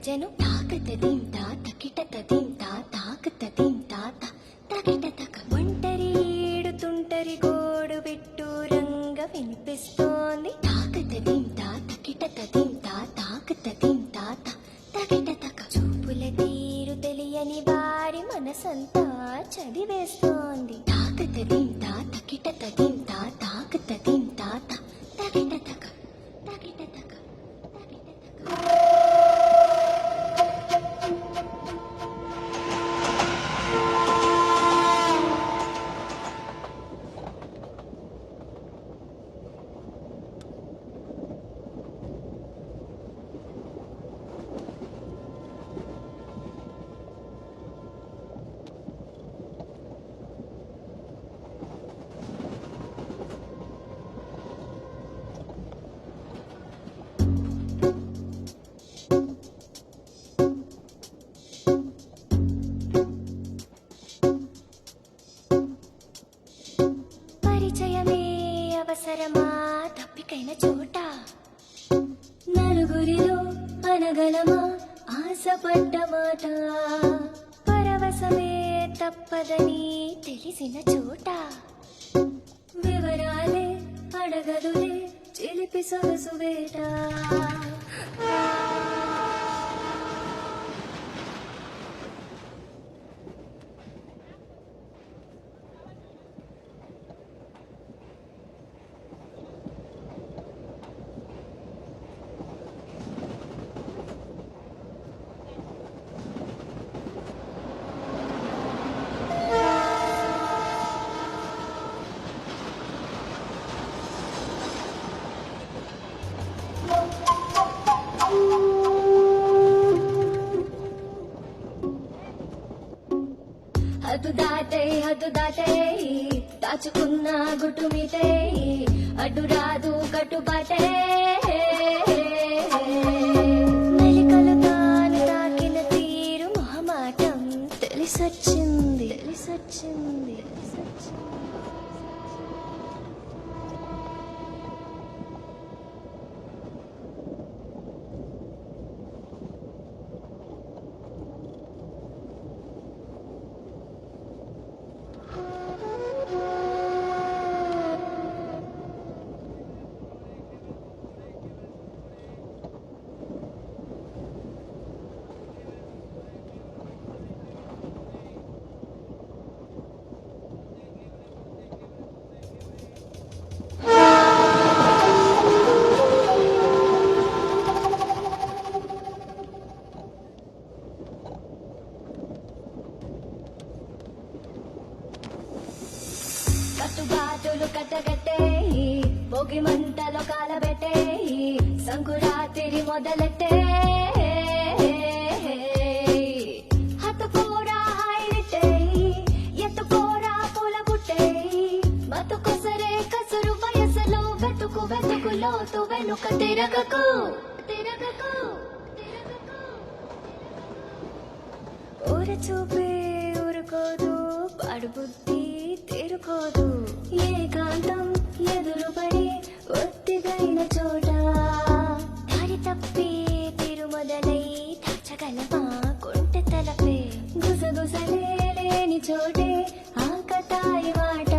జను తాకత దింతా తకిటత దింతా తాకత దింతా తకిట తక ఒంటరి ఏడుతుంటరి గోడు పెట్టు రంగ వినిపిస్తోంది. తాకత దింతా తకిటత దింతా తాకత దింతా తకిట తక చూపుల తీరు తెలియని వారి మనసంతా చదివేస్తోంది. తాకత దింతా తకిటత దింతా తాకత దింతా తకిట తక తకిట తక తకిట తక. పరిచయమే అవసరమా తప్పికైన చోట నలుగురిలో అనగలమా ఆశపడ్డ మాట పరవశమే తప్పదని తెలిసిన చోట వివరాలే అడగదులే చిలిపి సొగసు వేట. హద్దు దాటే దాచుకున్న గుట్టు మీటే అడ్డు రాదు కట్టుబాటే మెలికలు తాను తాకిన తీరు మొహమాటం తెలిసొచ్చింది తెలిసొచ్చింది తెలిసొచ్చింది. కట్టుబాటులు కట్టగట్టే భోగి మంటలో కాలబెట్టే సంకురాత్రి మొదలెట్టే హత్తుకోరా హాయిలెట్టే ఎత్తుకోరా పూల బుట్టే బతుకొసరే కసురు వయసులో వెతుకు వెతుకులోతు వెనుక తిరగకు తిరగకు ఊర చూపే ఊరుకోదు పాడు బుద్ధి తిరుకోదు ఏకాంతం ఎదురుపడి ఒత్తిగైన చోట దారి తప్పి తిరుమొదలై దాచగలమా కొంటె తలపే గుసగుసలే లేని చోటే ఆకతాయి మాట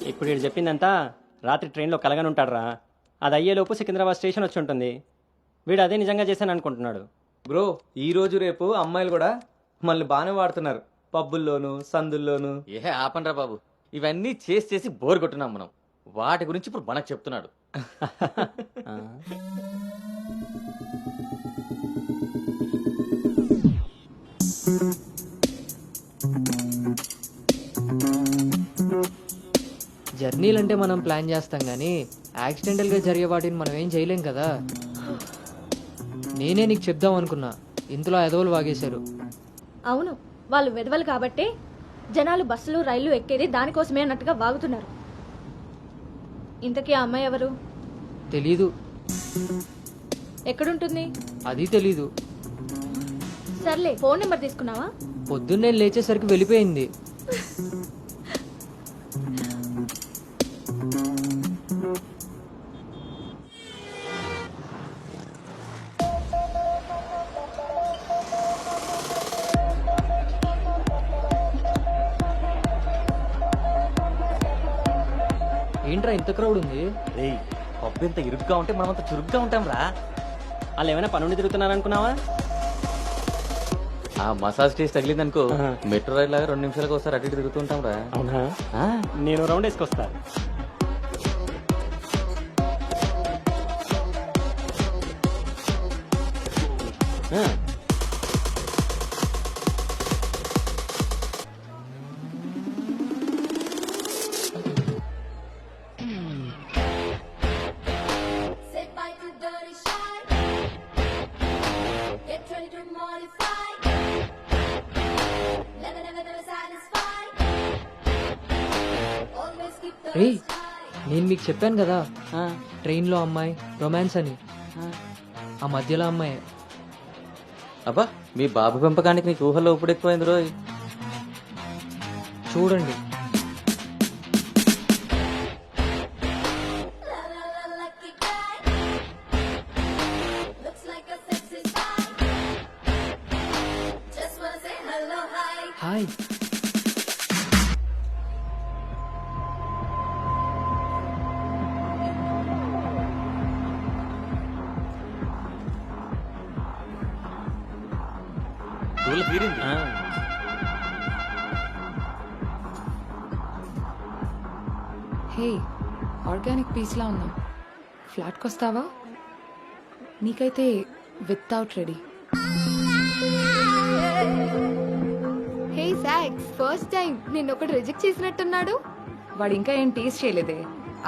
ఇప్పుడు వీడు చెప్పిందంతా రాత్రి ట్రైన్లో కలగని ఉంటాడురా. అది అయ్యేలోపు సికింద్రాబాద్ స్టేషన్ వచ్చి ఉంటుంది. వీడు అదే నిజంగా చేశాను అనుకుంటున్నాడు. బ్రో ఈ రోజు రేపు అమ్మాయిలు కూడా మనల్ని బాగానే వాడుతున్నారు, పబ్బుల్లోను సందుల్లోను. ఏ ఆపండ్రా బాబు, ఇవన్నీ చేసి చేసి బోర్ కొట్టున్నాం మనం. వాటి గురించి ఇప్పుడు మనకు చెప్తున్నాడు. జర్నీలు అంటే మనం ప్లాన్ చేస్తాం కానీ యాక్సిడెంటల్గా జరిగే వాటిని మనం ఏం చేయలేం కదా. నేనే నీకు చెప్దాం అనుకున్నా, ఇంతలో ఎదవలు వాగేశారు. అవును, వాళ్ళు వెదవలు కాబట్టి జనాలు బస్సులు రైళ్లు ఎక్కేది దానికోసమే అన్నట్టుగా వాగుతున్నారు. ఇంతకీ ఆ అమ్మాయి ఎవరు? తెలీదు. ఎక్కడుంటుంది? అది తెలీదు. సర్లే, ఫోన్ నెంబర్ తీసుకున్నావా? పొద్దున్నే లేచేసరికి వెళ్ళిపోయింది. ఏంట్రా ఇంత క్రౌడ్ ఉంది? రేయ్ పబ్బు ఎంత ఇరుగ్గా ఉంటే మనమంత చురుగ్గా ఉంటాం రా. వాళ్ళు ఏమైనా పనుండి తిరుగుతున్నారనుకున్నావా? ఆ మసాజ్ టేస్ట్ తగిలిందనుకో, మెట్రో రైల్ లాగా 2 నిమిషాలకు ఒకసారి అటు ఇటు తిరుగుతుంటాం రా. అవునా? నేను round వేసుకొస్తా. Say bye to dirty shy. Get ready to modify. Never, never, never satisfy. Always keep the రే, నేను మీకు చెప్పాను కదా ట్రైన్లో అమ్మాయి రొమాన్స్ అని. ఆ మధ్యలో అమ్మాయి. అబ్బా, మీ బాబు పెంపకానికి నీకు ఊహలో ఇప్పుడు ఎక్కువైంది రోయ్. చూడండి. lucky guy. Looks like a sexy spy. Just wanna say hello, hi. Hi. Hey, organic పీస్లా ఉన్నాం. ఫ్లాట్కి వస్తావా? నీకైతే వితౌట్ రెడీ. హే సాక్స్, ఫస్ట్ టైం నిన్న ఒకటి రిజెక్ట్ చేసినట్టున్నాడు. వాడు ఇంకా ఏం టేస్ట్ చేయలేదే,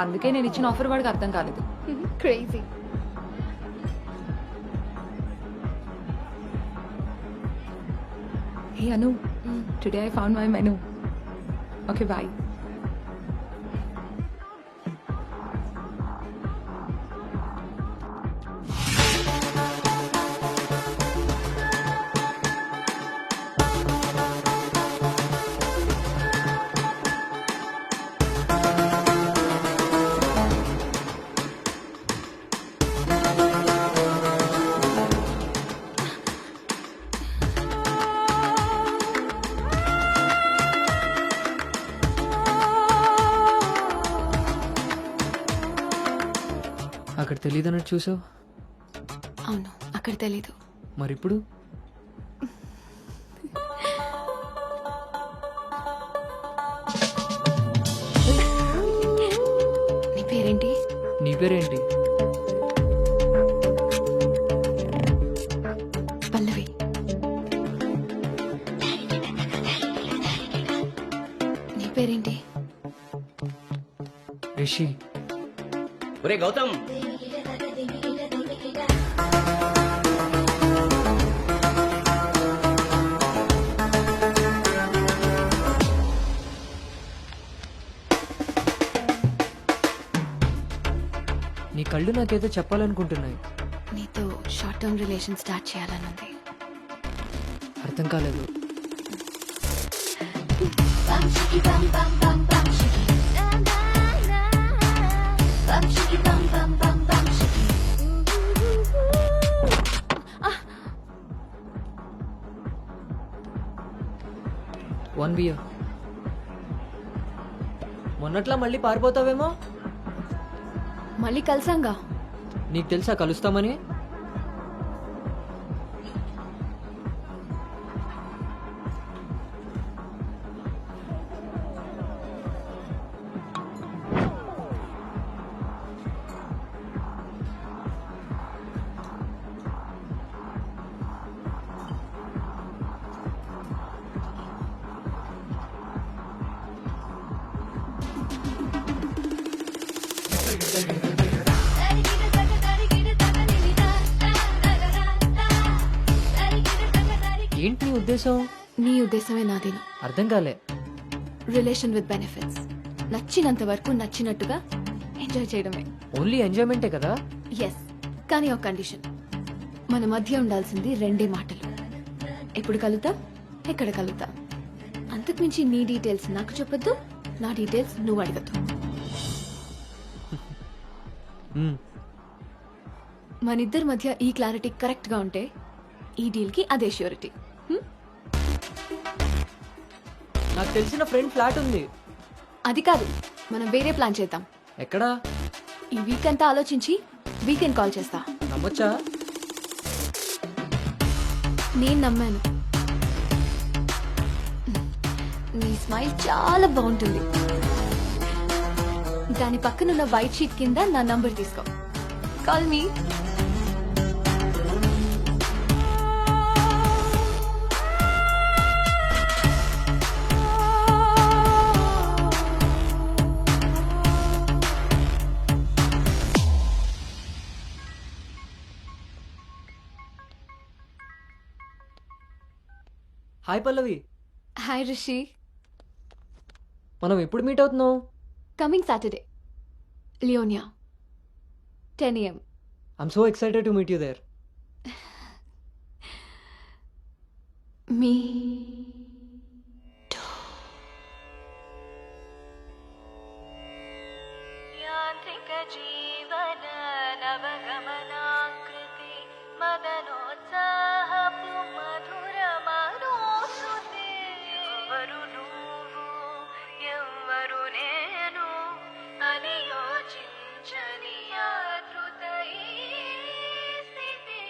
అందుకే నేను ఇచ్చిన ఆఫర్ వాడికి అర్థం కాలేదు. Crazy. Hey Anu, today I found my menu. Okay bye. అక్కడ తెలియదన్నట్టు చూసావు. అవును, అక్కడ తెలీదు. మరిప్పుడు నీ పేరు పేరేంటి? నీ పేరేంటి? పల్లవి. నీ పేరేంటి? రిషి. ఒరే గౌతమ్, నీ కళ్ళు నాకేదో చెప్పాలనుకుంటున్నాయి. నీతో షార్ట్ టర్మ్ రిలేషన్ స్టార్ట్ చేయాలనుంది. అర్థం కాలేదు. One beer. మొన్నట్లా మళ్ళీ పారిపోతావేమో. మళ్ళీ కలిసాంగా. నీకు తెలుసా కలుస్తామని? ఏంటి నీ ఉద్దేశం? నీ ఉద్దేశమే నాదేను. అర్థం కాలే. Relation with benefits. నచ్చినంత వరకు నచ్చినట్టుగా ఎంజాయ్ చేయడమే. ఓన్లీ ఎంజాయ్మెంటే కదా? ఎస్, కానీ ఒక కండిషన్. మన మధ్య ఉండాల్సింది 2 మాటలు. ఎప్పుడు కలుద్దాం, ఎక్కడ కలుద్దాం. అంతకుమించి నీ డీటెయిల్స్ నాకు చెప్పొద్దు, నా డీటెయిల్స్ నువ్వు అడగద్దు. మనిద్దరి మధ్య ఈ క్లారిటీ కరెక్ట్ గా ఉంటే ఈ డీల్ కి అదే ష్యూరిటీ. నాకు తెలిసిన ఫ్రెండ్ ఫ్లాట్ ఉంది. అది కాదు, మనం వేరే ప్లాన్ చేద్దాం. ఎక్కడా? ఈ వీక్ అంతా ఆలోచించి వీకెండ్ కాల్ చేస్తా. నమ్మొచ్చా? నేను నమ్మాను. నీ స్మైల్ చాలా బాగుంటుంది. దాని పక్కనున్న వైట్ షీట్ కింద నా నంబర్ తీసుకో. Call me. Hi Pallavi. Hi Rishi. మనం ఎప్పుడు మీట్ అవుతున్నాం? Coming Saturday, Leonia, 10 AM. I'm so excited to meet you there. మీ యాంత్రిక జీవన నవగమనాకృతి మదనోత్సాహపు మధుర మనోశ్రుతి. ఎవరు నువ్వు ఎవరు నేను అని యోచించని ఆతృత ఈ స్థితి.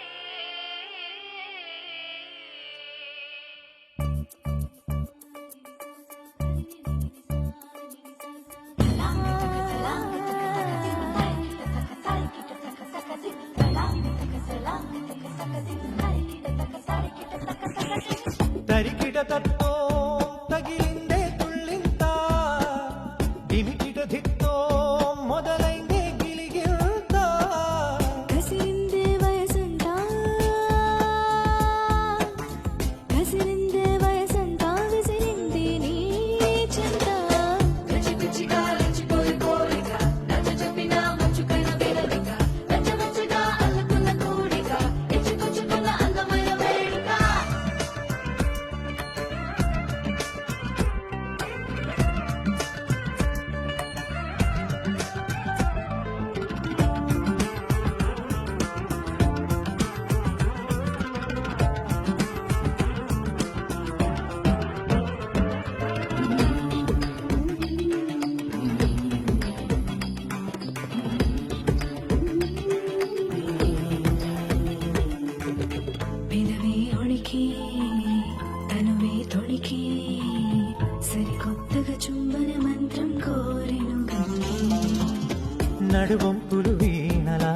నడువంపులు వీణలా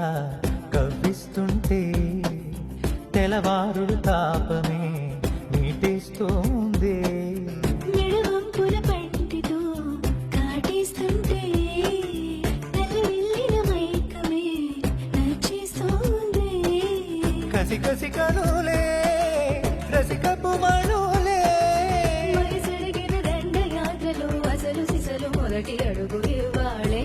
కవ్విస్తుంటే తెలవారులు తాపమే మీటేస్తోంది. నిడవంపుల పంటితో కాటేస్తుంటే తలవిల్లిన మైకమే నచ్చేస్తోంది. కసి కసి కనులే రసికపు మనులే వయసడిగిన దండయాత్రలో అసలు సిసలు మొదటి అడుగు ఇవ్వాలే.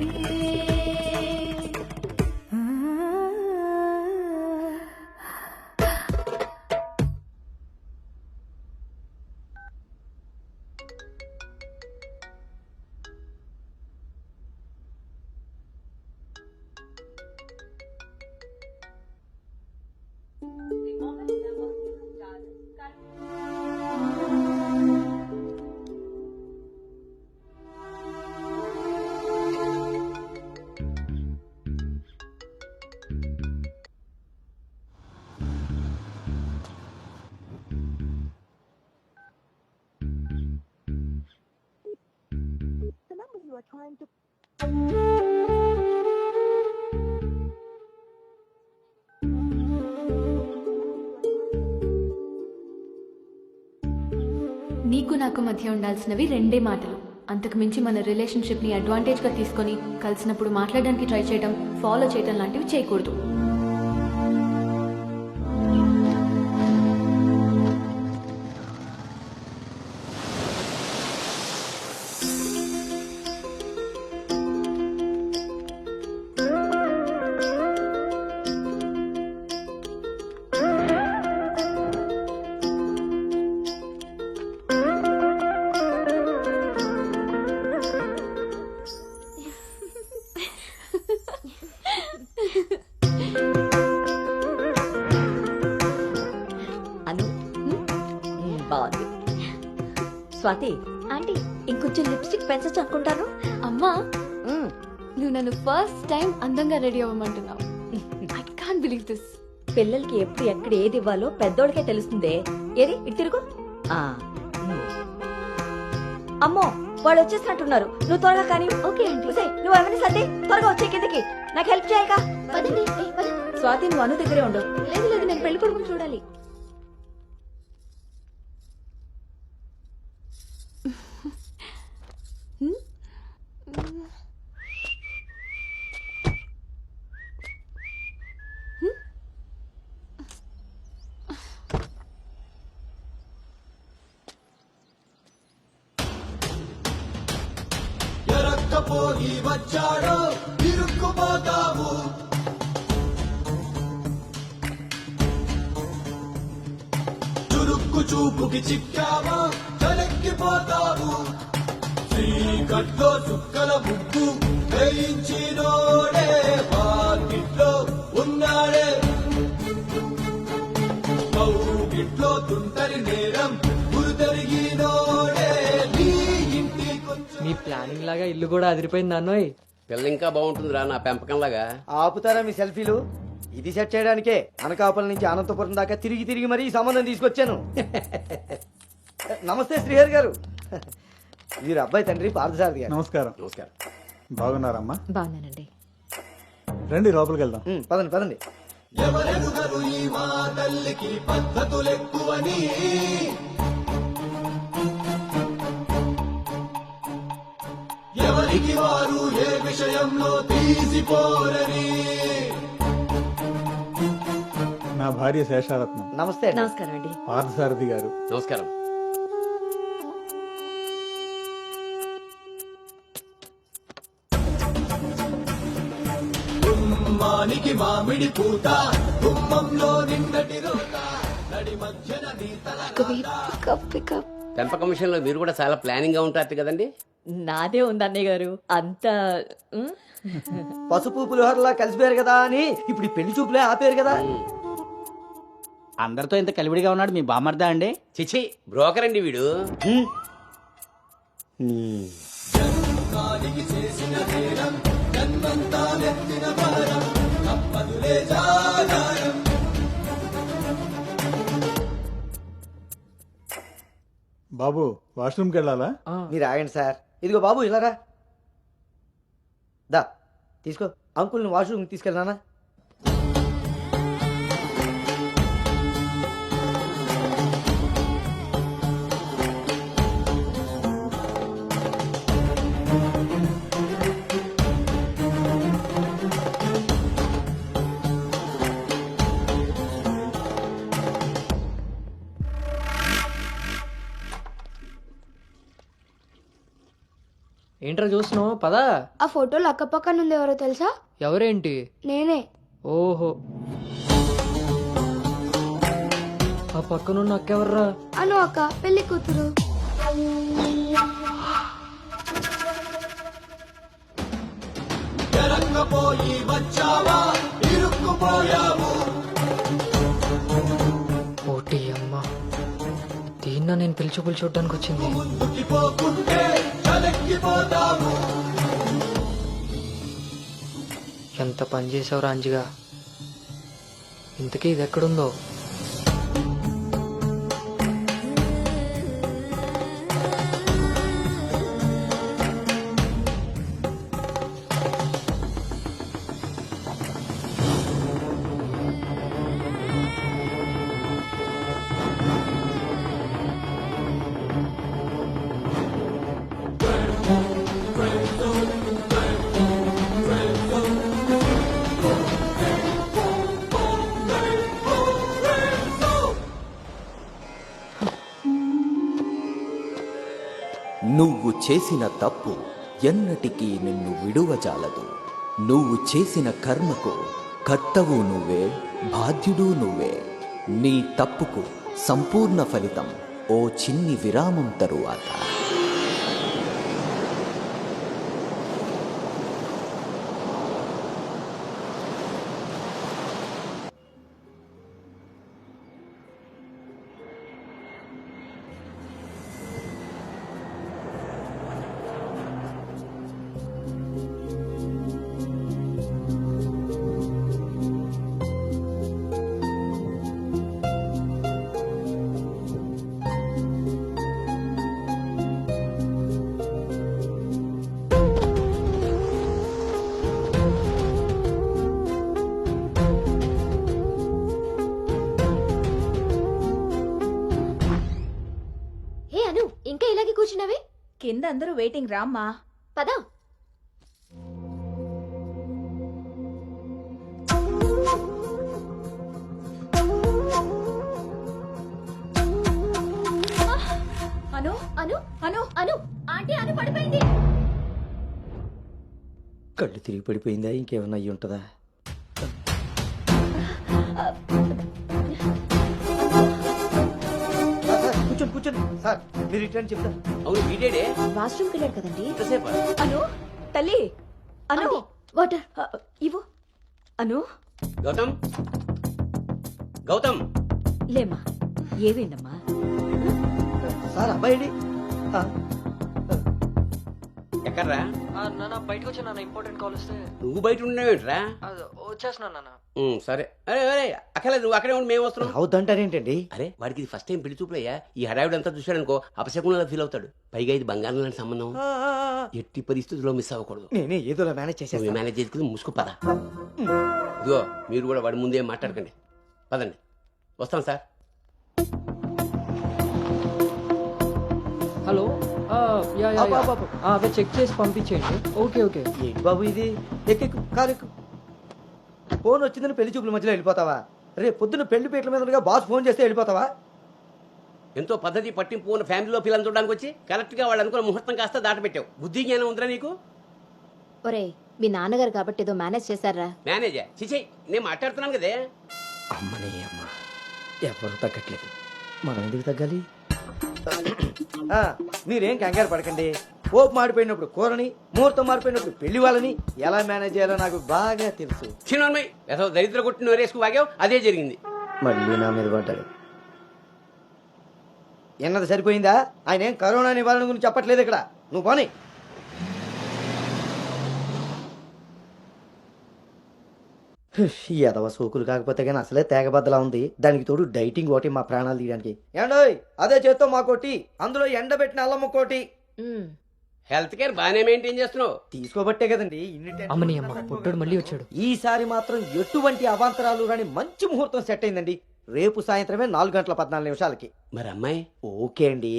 నీకు నాకు మధ్య ఉండాల్సినవి రెండే మాటలు. అంతకు మించి మన రిలేషన్షిప్ని అడ్వాంటేజ్గా తీసుకొని కలిసినప్పుడు మాట్లాడడానికి ట్రై చేయడం, ఫాలో చేయడం లాంటివి చేయకూడదు. బాగుంది. స్వాతి ఆంటీ ఇంకొంచెం లిప్స్టిక్ పెంచచ్చు అనుకుంటాను. అమ్మా, నువ్వు నన్ను ఫస్ట్ టైం అందంగా రెడీ అవ్వమంటున్నావు. I can't believe this. పిల్లలకి ఎప్పుడు ఎక్కడ ఏది ఇవ్వాలో పెద్దోళ్ళకే తెలుస్తుందే. ఏది ఇటు తిరుగు. అమ్మో వాళ్ళు వచ్చేసినట్టున్నారు. నువ్వు త్వరగా కానీ. Okay aunty. నువ్వు అవన్నీ సర్ది త్వరగా వచ్చే కిందకి. నాకు హెల్ప్ చేయగా. స్వాతి నువ్వు అను దగ్గరే ఉండు. లేదు లేదు, నేను పెళ్లి కొడుకుని చూడాలి. ఎరక్కపోయి వచ్చాడో ఇరుక్కుపోతావు. చురుక్కు చూపుకి చిక్కావో చలెక్కిపోతావు. చీకట్లో చుక్కల ముగ్గు వేయించినోడే వాకిట్లో ఉన్నాడే. కౌగిట్లో తుంటరి నేరం గురుతరిగినోడే. నీ ఇంటి మీ ప్లానింగ్ లాగా ఇల్లు కూడా అదిరిపోయింది అన్నోయ్. పిల్ల ఇంకా బాగుంటుందిరా నా పెంపకం లాగా. ఆపుతారా మీ సెల్ఫీలు? ఇది సెట్ చేయడానికే అనకాపల్లి నుంచి అనంతపురం దాకా తిరిగి తిరిగి మరీ ఈ సంబంధం తీసుకొచ్చాను. నమస్తే శ్రీహరి గారు. వీరు అబ్బాయి తండ్రి పార్థసారథి గారు. నమస్కారం. నమస్కారం. బాగున్నారమ్మా? బాగున్నానండి. రండి లోపలికి వెళ్దాం. పదండి పదండి. ఎవరెరుగరు ఈ మా తల్లికి పద్ధతులెక్కువని. ఎవరికి వారు ఏ విషయంలో తీసిపోరని. నా భార్య శేషారత్నం. నమస్తే. నమస్కారం అండి. పార్థసారథి గారు. నమస్కారం. గుమ్మానికి మామిడి పూత, గుమ్మంలో నిన్నటి రోత, నడి మధ్యన నీ తల పెంపకం విషయంలో మీరు కూడా చాలా ప్లానింగ్ గా ఉంటారు కదండి. నాదే ఉంది అన్నయ్య గారు. అంత పసుపు పులిహోరలా కలిసిపోయారు కదా అని ఇప్పుడు ఈ పెళ్లి చూపులే ఆపేరు కదా. అందరితో ఇంత కలివిడిగా ఉన్నాడు మీ బామర్దా అండి? చిచి బ్రోకర్ అండి వీడు. జన్మానికి చేసిన నేరం, జన్మంతా నెత్తిన భారం, తప్పదులే జాగారం. బాబు వాష్రూమ్కి వెళ్ళాలా? మీరు ఆగండి సార్. ఇదిగో బాబు ఇలారా. దా తీసుకో. అంకుల్ని వాష్రూమ్కి తీసుకెళ్ళానా? ఏంట్రా చూస్తున్నావు? పదా. ఆ ఫోటోలో అక్క పక్కన ఉంది ఎవరో తెలుసా? ఎవరేంటి? నేనే. ఓహో, ఆ పక్కనున్న అక్కెవర్రా? అను అక్క, పెళ్లి కూతురు. పోయి వచ్చావా ఇరుక్కుపోయావు. ఓటి అమ్మ, దీన్న నేను పిలిచి చూడడానికి వచ్చింది. ముందుకి పోకుంటే చలెక్కిపోతావు. ఎంత పని చేసావురా అంజిగా. ఇంతకీ ఇది ఎక్కడుందో? నువ్వు చేసిన తప్పు ఎన్నటికీ నిన్ను విడువజాలదు. నువ్వు చేసిన కర్మకు కర్తవు నువ్వే, బాధ్యుడు నువ్వే. నీ తప్పుకు సంపూర్ణ ఫలితం ఓ చిన్ని విరామం తరువాత. ఇంకా ఇలాగే కూర్చున్నావే? కింద అందరూ వెయిటింగ్, రామ్మా. పదా. అను అను అను అను ఆంటీ, అను పడిపోయింది. కళ్ళు తిరిగి పడిపోయిందా? ఇంకేమన్నా అయ్యి ఉంటుందా? కూర్చోండి కూర్చోండి సార్, మీరు రిటర్న్ చెప్తారు. అవును, వీడేడే వాష్రూమ్కి వెళ్ళాడు కదండి. ఎంతసేపు? అను తల్లి, అను వాటర్ ఇవ్వు. అను గౌతమ్, గౌతమ్ లేమ్మా. ఏవేందమ్మా? సార్ అబ్బాయి ఎక్కడ్రా? నాన్న బయటకు వచ్చా నాన్న, ఇంపార్టెంట్ కాల్ వస్తే. నువ్వు బయట ఉండేవేంట్రా? వచ్చేస్తున్నా నాన్న. సరే. అరే అరే అక్కర్లేదు, నువ్వు అక్కడే ఉండి మేము వస్తున్నాం. అవుతుంటారేంటండి? అరే వాడికి ఇది ఫస్ట్ టైం పెళ్లి చూపులయ్యా. ఈ హడావిడి అంతా చూశాడనుకో అపశకునంలా ఫీల్ అవుతాడు. పైగా ఇది బంగారం లాంటి సంబంధం, ఎట్టి పరిస్థితుల్లో మిస్ అవ్వకూడదు. నేనే ఏదో మేనేజ్ చేసేది. మేనేజ్ చేసుకుని ముసుకు పద. ఇదిగో మీరు కూడా వాడి ముందే మాట్లాడకండి. పదండి, వస్తాం సార్. హలో, అవి చెక్ చేసి పంపించేయండి. Okay okay. ఏంటి బాబు ఇది? ఎక్కెక్కు, కారు ఎక్కు. ఫోన్ వచ్చిందని పెళ్లి చూపుల మధ్యలో వెళ్ళిపోతావా? రేపు పొద్దున్న పెళ్లి పీటల మీద ఉండగా బాస్ ఫోన్ చేస్తే వెళ్ళిపోతావా? ఎంతో పద్ధతి పట్టింపు ఉన్న ఫ్యామిలీలో పిల్లలు చూడడానికి వచ్చి కరెక్ట్ గా వాళ్ళు అనుకున్న ముహూర్తం కాస్త దాట పెట్టావు. బుద్ధి జ్ఞానం ఉందిరా నీకు? ఒరే, మీ నాన్నగారు కాబట్టి ఏదో మేనేజ్ చేశారా? మేనేజా? చిచి, నేను మాట్లాడుతున్నాను కదే. అమ్మనే అమ్మ, ఎవరు తగ్గట్లేదు, మనం ఎందుకు తగ్గాలి? మీరేం కంగారు పడకండి. పోపు మాడిపోయినప్పుడు కూరని, ముహూర్తం మారిపోయినప్పుడు పెళ్లి వాళ్ళని ఎలా మేనేజ్ చేయాలో నాకు బాగా తెలుసు. చిన్నమ్మాయి ఏదో దరిద్ర కొట్టిన వేరేసుకు వాగావు, అదే జరిగింది. మళ్ళీ నా మీద పడ్డాడు. ఎన్నది సరిపోయిందా? ఆయన ఏం కరోనా నివారణ గురించి చెప్పట్లేదు ఇక్కడ. నువ్వు పోనీ. ఎదవ సోకులు కాకపోతే కానీ అసలే తేగబద్దలా ఉంది. దానికి తోడు డైటింగ్ ఒకటి మా ప్రాణాలు తీయడానికి. ఏండోయ్, అదే చేత్తో మాకోటి, అందులో ఎండబెట్టిన అల్లమ్మ కోటి. హెల్త్ కేర్ బాగానే మెయింటైన్ చేస్తున్నావు. తీసుకోబట్టే కదండి ఇన్ని అమ్మని అమ్మ పుట్టడు మళ్ళీ వచ్చాడు. ఈసారి మాత్రం ఎటువంటి అవాంతరాలు రాని మంచి ముహూర్తం సెట్ అయిందండి. రేపు సాయంత్రమే 4:14 మరి అమ్మాయి? ఓకే అండి.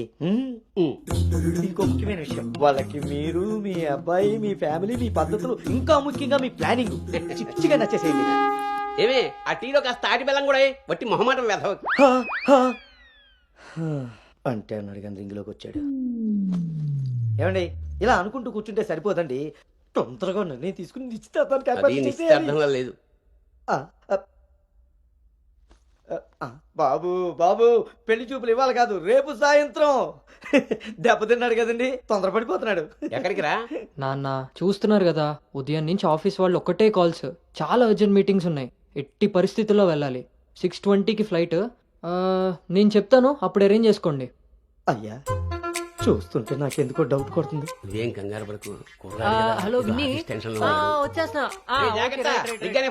ఇంకో ముఖ్యమైన విషయం, వాళ్ళకి మీరు, మీ అబ్బాయి, మీ ఫ్యామిలీ, మీ పద్ధతులు, ఇంకా ముఖ్యంగా మీ ప్లానింగ్ చిచ్చిగా నచ్చేసేయండి. ఏమే ఆ టీలో కాస్త తాటి బెల్లం కూడా వట్టి మొహమాటం వెధవ. అంటే అన్నాడు కానీ రింగ్లోకి వచ్చాడు. ఏమండి ఇలా అనుకుంటూ కూర్చుంటే సరిపోదండి, తొందరగా నిర్ణయం తీసుకుని నిశ్చితార్థానికి ఏర్పాటు అది చేసేయాలి. నిశ్చితార్థంగా లేదు. బాబు బాబు పెళ్లి చూపులు ఇవ్వాలి కాదు, రేపు సాయంత్రం. దెబ్బతిన్నాడు కదండి, తొందరపడిపోతున్నాడు. ఎక్కడికి రా నాన్న, చూస్తున్నారు కదా ఉదయం నుంచి ఆఫీస్ వాళ్ళు ఒక్కటే కాల్స్, చాలా అర్జెంట్ మీటింగ్స్ ఉన్నాయి. ఎట్టి పరిస్థితుల్లో వెళ్ళాలి. 6:20కి ఫ్లైట్. నేను చెప్తాను, అప్పుడు అరేంజ్ చేసుకోండి. అయ్యా చూస్తుంటే నాకెందుకో డౌట్ కొడుతుంది. ఇదేం కంగారు పడకు. హలో విన్నీ, వచ్చేస్తున్నా.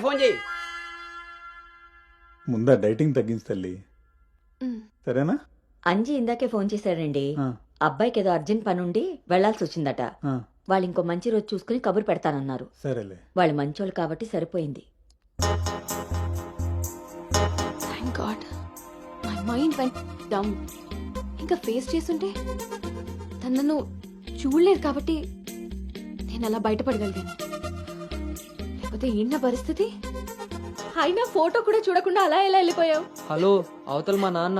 ఫోన్ చేయి. ముందా డైటింగ్ తగ్గించి తల్లి, సరేనా? అంజీ ఇందాకే ఫోన్ చేశాడండి. అబ్బాయికి ఏదో అర్జెంట్ పని ఉండి వెళ్లాల్సి వచ్చిందట. వాళ్ళు ఇంకో మంచి రోజు చూసుకుని కబురు పెడతానన్నారు. సరేలే, వాళ్ళు మంచోళ్ళు కాబట్టి సరిపోయింది. Thank God my mind vent down. ఇంకా ఫేస్ చేస్తుంటే తనను చూడలేదు కాబట్టి నేను అలా బయటపడగలిగాను. లేకపోతే ఏంటి పరిస్థితి? అయినా ఫోటో కూడా చూడకుండా అలా ఎలా వెళ్ళిపోయావు? హలో, అవతల మా నాన్న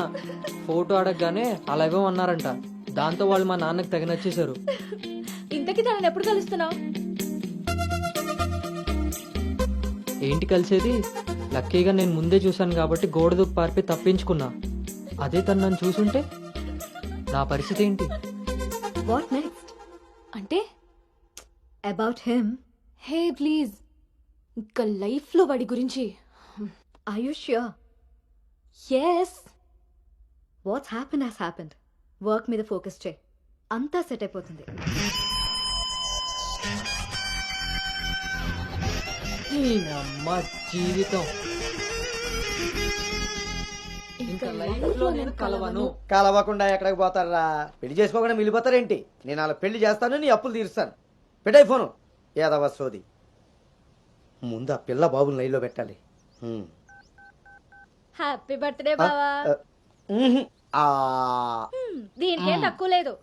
ఫోటో అడగగానే అలా ఇవ్వమన్నారంట. దాంతో వాళ్ళు మా నాన్నకి తెగ నచ్చేశారు. ఇంతకీ తనని ఎప్పుడు కలుస్తున్నావు? ఏంటి కలిసేది? లక్కీగా నేను ముందే చూశాను కాబట్టి గోడ దూకి పారిపి తప్పించుకున్నా. అదే తను నన్ను చూసుంటే నా పరిస్థితి ఏంటి? What next? అంటే అబౌట్ హిమ్. హే ప్లీజ్, ఇంకా లైఫ్ లో వాడి గురించి. Are you sure? yes. What's happen has happened. Work మీద ఫోకస్ చేయి, అంతా సెట్ అయిపోతుంది. అమ్మ జీవితం ఇంకా లైఫ్ లో నేను కలవను. కలవకుండా ఎక్కడికి పోతారా? పెళ్లి చేసుకోకుండా మిగిలిపోతారేంటి? నేను అలా పెళ్లి చేస్తాను, నీ అప్పులు తీరుస్తాను. పెట్టాయి ఫోను. ఏదవ సోది. ముందు ఆ పిల్ల బాబుని లైన్లో పెట్టాలి. హ్యాపీ బర్త్డే బావా. దీనికేం తక్కువ లేదు.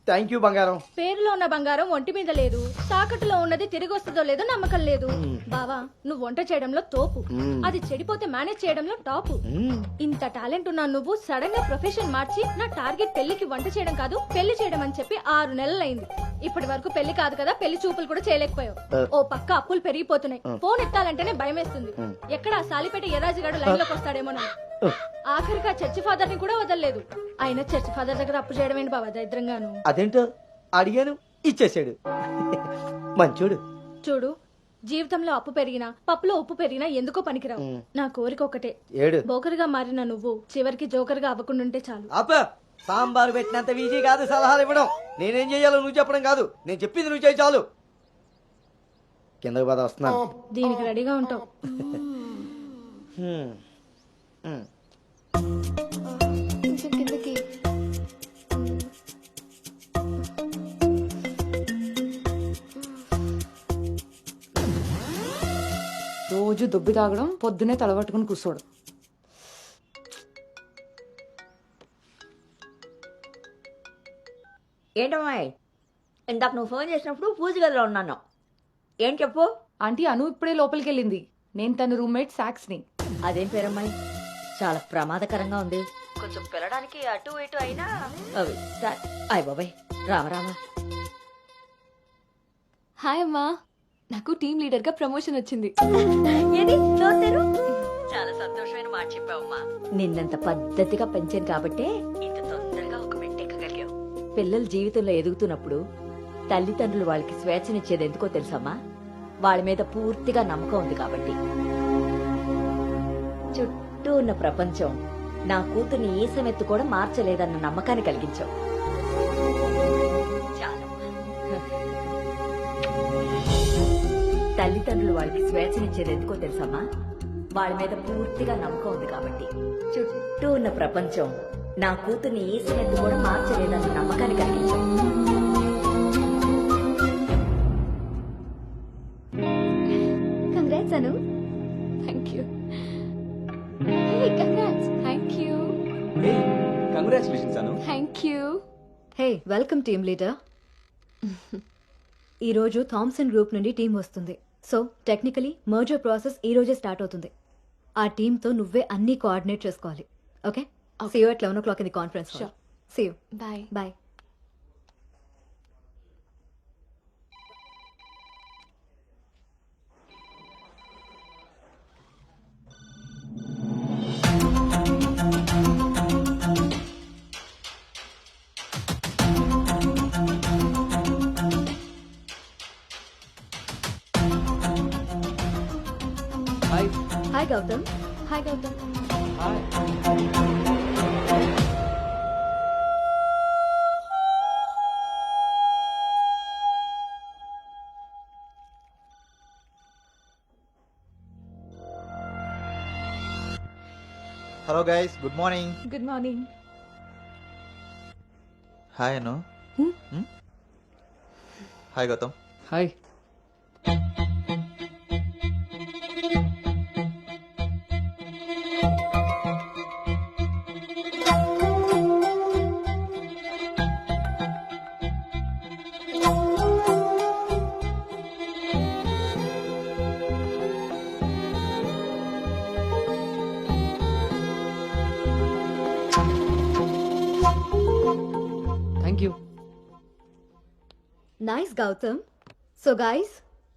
థ్యాంక్ యూ బంగారం. పేరులో ఉన్న బంగారం ఒంటి మీద లేదు, తాకట్టులో ఉన్నది తిరిగి వస్తుందో లేదో నమ్మకం లేదు. బావా, నువ్వు వంట చేయడంలో తోపు, అది చెడిపోతే మేనేజ్ చేయడంలో టాపు. ఇంత టాలెంట్ ఉన్నా నువ్వు సడన్ గా ప్రొఫెషన్ మార్చి నా టార్గెట్ పెళ్లికి వంట చేయడం కాదు పెళ్లి చేయడం అని చెప్పి 6 నెలలైంది. ఇప్పటి వరకు పెళ్లి కాదు కదా, పెళ్లి చూపులు కూడా చేయలేకపోయావు. ఓ పక్క అప్పులు పెరిగిపోతున్నాయి, ఫోన్ ఎత్తాలంటేనే భయం వేస్తుంది. ఎక్కడ సాలిపేట ఎరాజుగాడు లైన్ లోకి వస్తాడేమోనని. ఆఖరిగా చర్చి ఫాదర్ ని కూడా వదలలేదు. ఆయన చర్చి ఫాదర్ దగ్గర అప్పు చేయడం ఏంటి బాబా దరిద్రంగాను. అదేంటో అడిగాను, ఇచ్చేసాడు. మంచోడు. చూడు, జీవితంలో అప్పు పెరిగినా పప్పులో ఉప్పు పెరిగినా ఎందుకో పనికిరావు. నా కోరిక ఒకటే, బోకరుగా మారిన నువ్వు చివరికి జోకర్గా అవ్వకుండుంటే చాలు. అప్ప సాంబారు పెట్టినంత ఈజీ కాదు సలహాలు ఇవ్వడం. నేనేం చెయ్యాలో నువ్వు చెప్పడం కాదు, నేను చెప్పింది నువ్వు చేయి చాలు. కిందకి బాధ వస్తున్నాను. దీనికి రెడీగా ఉంటావు. కిందకి రోజు దుబ్బి తాగడం, పొద్దునే తలబట్టుకుని కూర్చోడు. ఏంటమ్మాయి, ఇందాక నువ్వు ఫోన్ చేసినప్పుడు పూజ గదిలో ఉన్నాను. ఏం చెప్పు? ఆంటీ అను ఇప్పుడే లోపలికి వెళ్ళింది. నేను తన రూమ్మేట్ సాక్స్ని. అదేం పేరమ్మాయి, చాలా ప్రమాదకరంగా ఉంది. కొంచెం పిల్లడానికి అటు ఇటు అయినా అవి అయ్ బాబాయ్. రామరామా. హాయ్ అమ్మా, నాకు టీమ్ లీడర్ గా ప్రమోషన్ వచ్చింది. చాలా సంతోషమైన మాట చెప్పావమ్మా. నిన్నంత పద్ధతిగా పెంచాను కాబట్టే ఇంత తొందరగా ఒక మెట్టెక్కగలిగావు. పిల్లల జీవితంలో ఎదుగుతున్నప్పుడు తల్లిదండ్రులు వాళ్ళకి స్వేచ్ఛనిచ్చేది ఎందుకో తెలుసమ్మా? వాళ్ళ మీద పూర్తిగా నమ్మకం ఉంది కాబట్టి. చుట్టూ ఉన్న ప్రపంచం నా కూతుర్ని ఈ సమెత్తు కూడా మార్చలేదన్న నమ్మకాన్ని కలిగించావు. తల్లిదండ్రులు వాళ్ళకి స్వేచ్ఛనిచ్చేది ఎందుకో తెలుసమ్మా? వాళ్ళ మీద పూర్తిగా నమ్మకం ఉంది కాబట్టి. చుట్టూ ఉన్న ప్రపంచం నా కూతుర్ని ఈ సమెత్తు కూడా మార్చలేదన్న నమ్మకాన్ని కలిగించావు. Anu. Thank you. Congrats. Thank you. Congratulations Anu. Thank you. Hey, welcome team leader. ఈరోజు థామ్సన్ గ్రూప్ నుండి టీం వస్తుంది. సో టెక్నికలీ మర్జర్ ప్రాసెస్ ఈ రోజే స్టార్ట్ అవుతుంది. ఆ టీంతో నువ్వే అన్ని కోఆర్డినేట్ చేసుకోవాలి. Okay, see you at 11 o'clock in the conference hall. See you. Bye. Bye. Hi. Hi Gautam. Hi Gautam. Hello guys, good morning. Good morning. Hi Anu. Hi Gautam. Hi. Thank you. Nice, Gautam. So guys,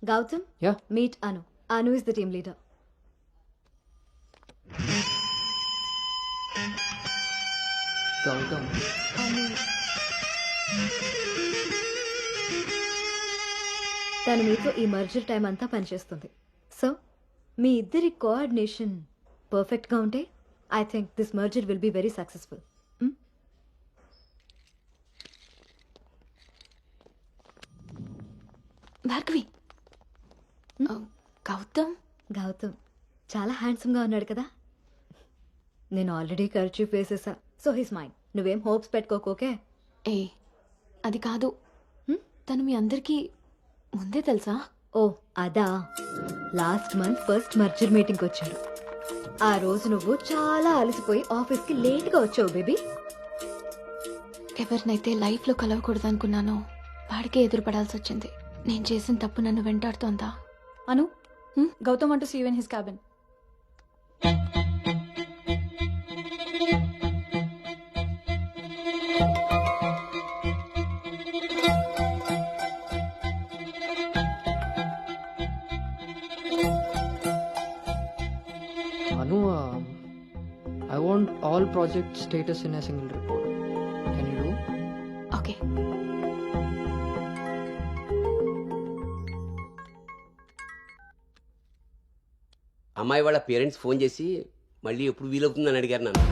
Gautam, Yeah. meet Anu. Anu is the team leader. Gautam. తను మీతో ఈ మర్జర్ టైం అంతా పనిచేస్తుంది. సో మీ ఇద్దరి కోఆర్డినేషన్ పర్ఫెక్ట్గా ఉంటే I think this merger will be very successful. Bhargavi. Gautam. Gautam చాలా హ్యాండ్సమ్గా ఉన్నాడు కదా. నేను ఆల్రెడీ ఖర్చీఫ్ వేసేసా. So his mind. నువ్వేం హోప్స్ పెట్టుకోకోకే. ఏ అది కాదు, తను మీ అందరికీ ముందే తెలుసా? ఓ అదా, లాస్ట్ మంత్ ఫస్ట్ మర్జర్ మీటింగ్కి వచ్చాడు. ఆ రోజు నువ్వు చాలా అలసిపోయి ఆఫీస్కి లేట్గా వచ్చావు బేబీ. ఎవరినైతే లైఫ్లో కలవకూడదు అనుకున్నానో వాడికే ఎదురుపడాల్సి వచ్చింది. నేను చేసిన తప్పు నన్ను వెంటాడుతోందా? అను, Gautam want to see you in his cabin. Anu, I want all project status in a single report. Can you do? Okay. అమ్మాయి వాళ్ళ పేరెంట్స్ ఫోన్ చేసి మళ్ళీ ఎప్పుడు వీలవుతుందని అడిగారు నన్ను.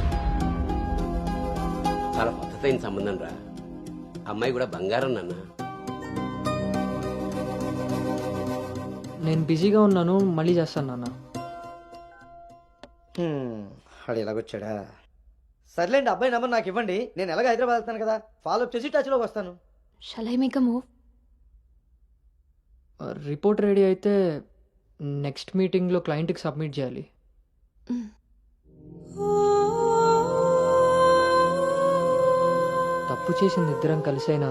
చాలా పద్ధతైన సంబంధం రా. అమ్మాయి కూడా బంగారం నాన్న. నేను బిజీగా ఉన్నాను, మళ్ళీ చేస్తాను నాన్న. వాడు ఎలాగొచ్చాడా? సర్లేండి, అబ్బాయి నెంబర్ నాకు ఇవ్వండి. నేను ఎలాగ హైదరాబాద్ వెళ్తాను కదా, ఫాలో అప్ చేసి టచ్లోకి వస్తాను. Shall I make a move? Report ready అయితే నెక్స్ట్ మీటింగ్లో క్లయింట్కి సబ్మిట్ చేయాలి. తప్పు చేసింది ఇద్దరం కలిసైనా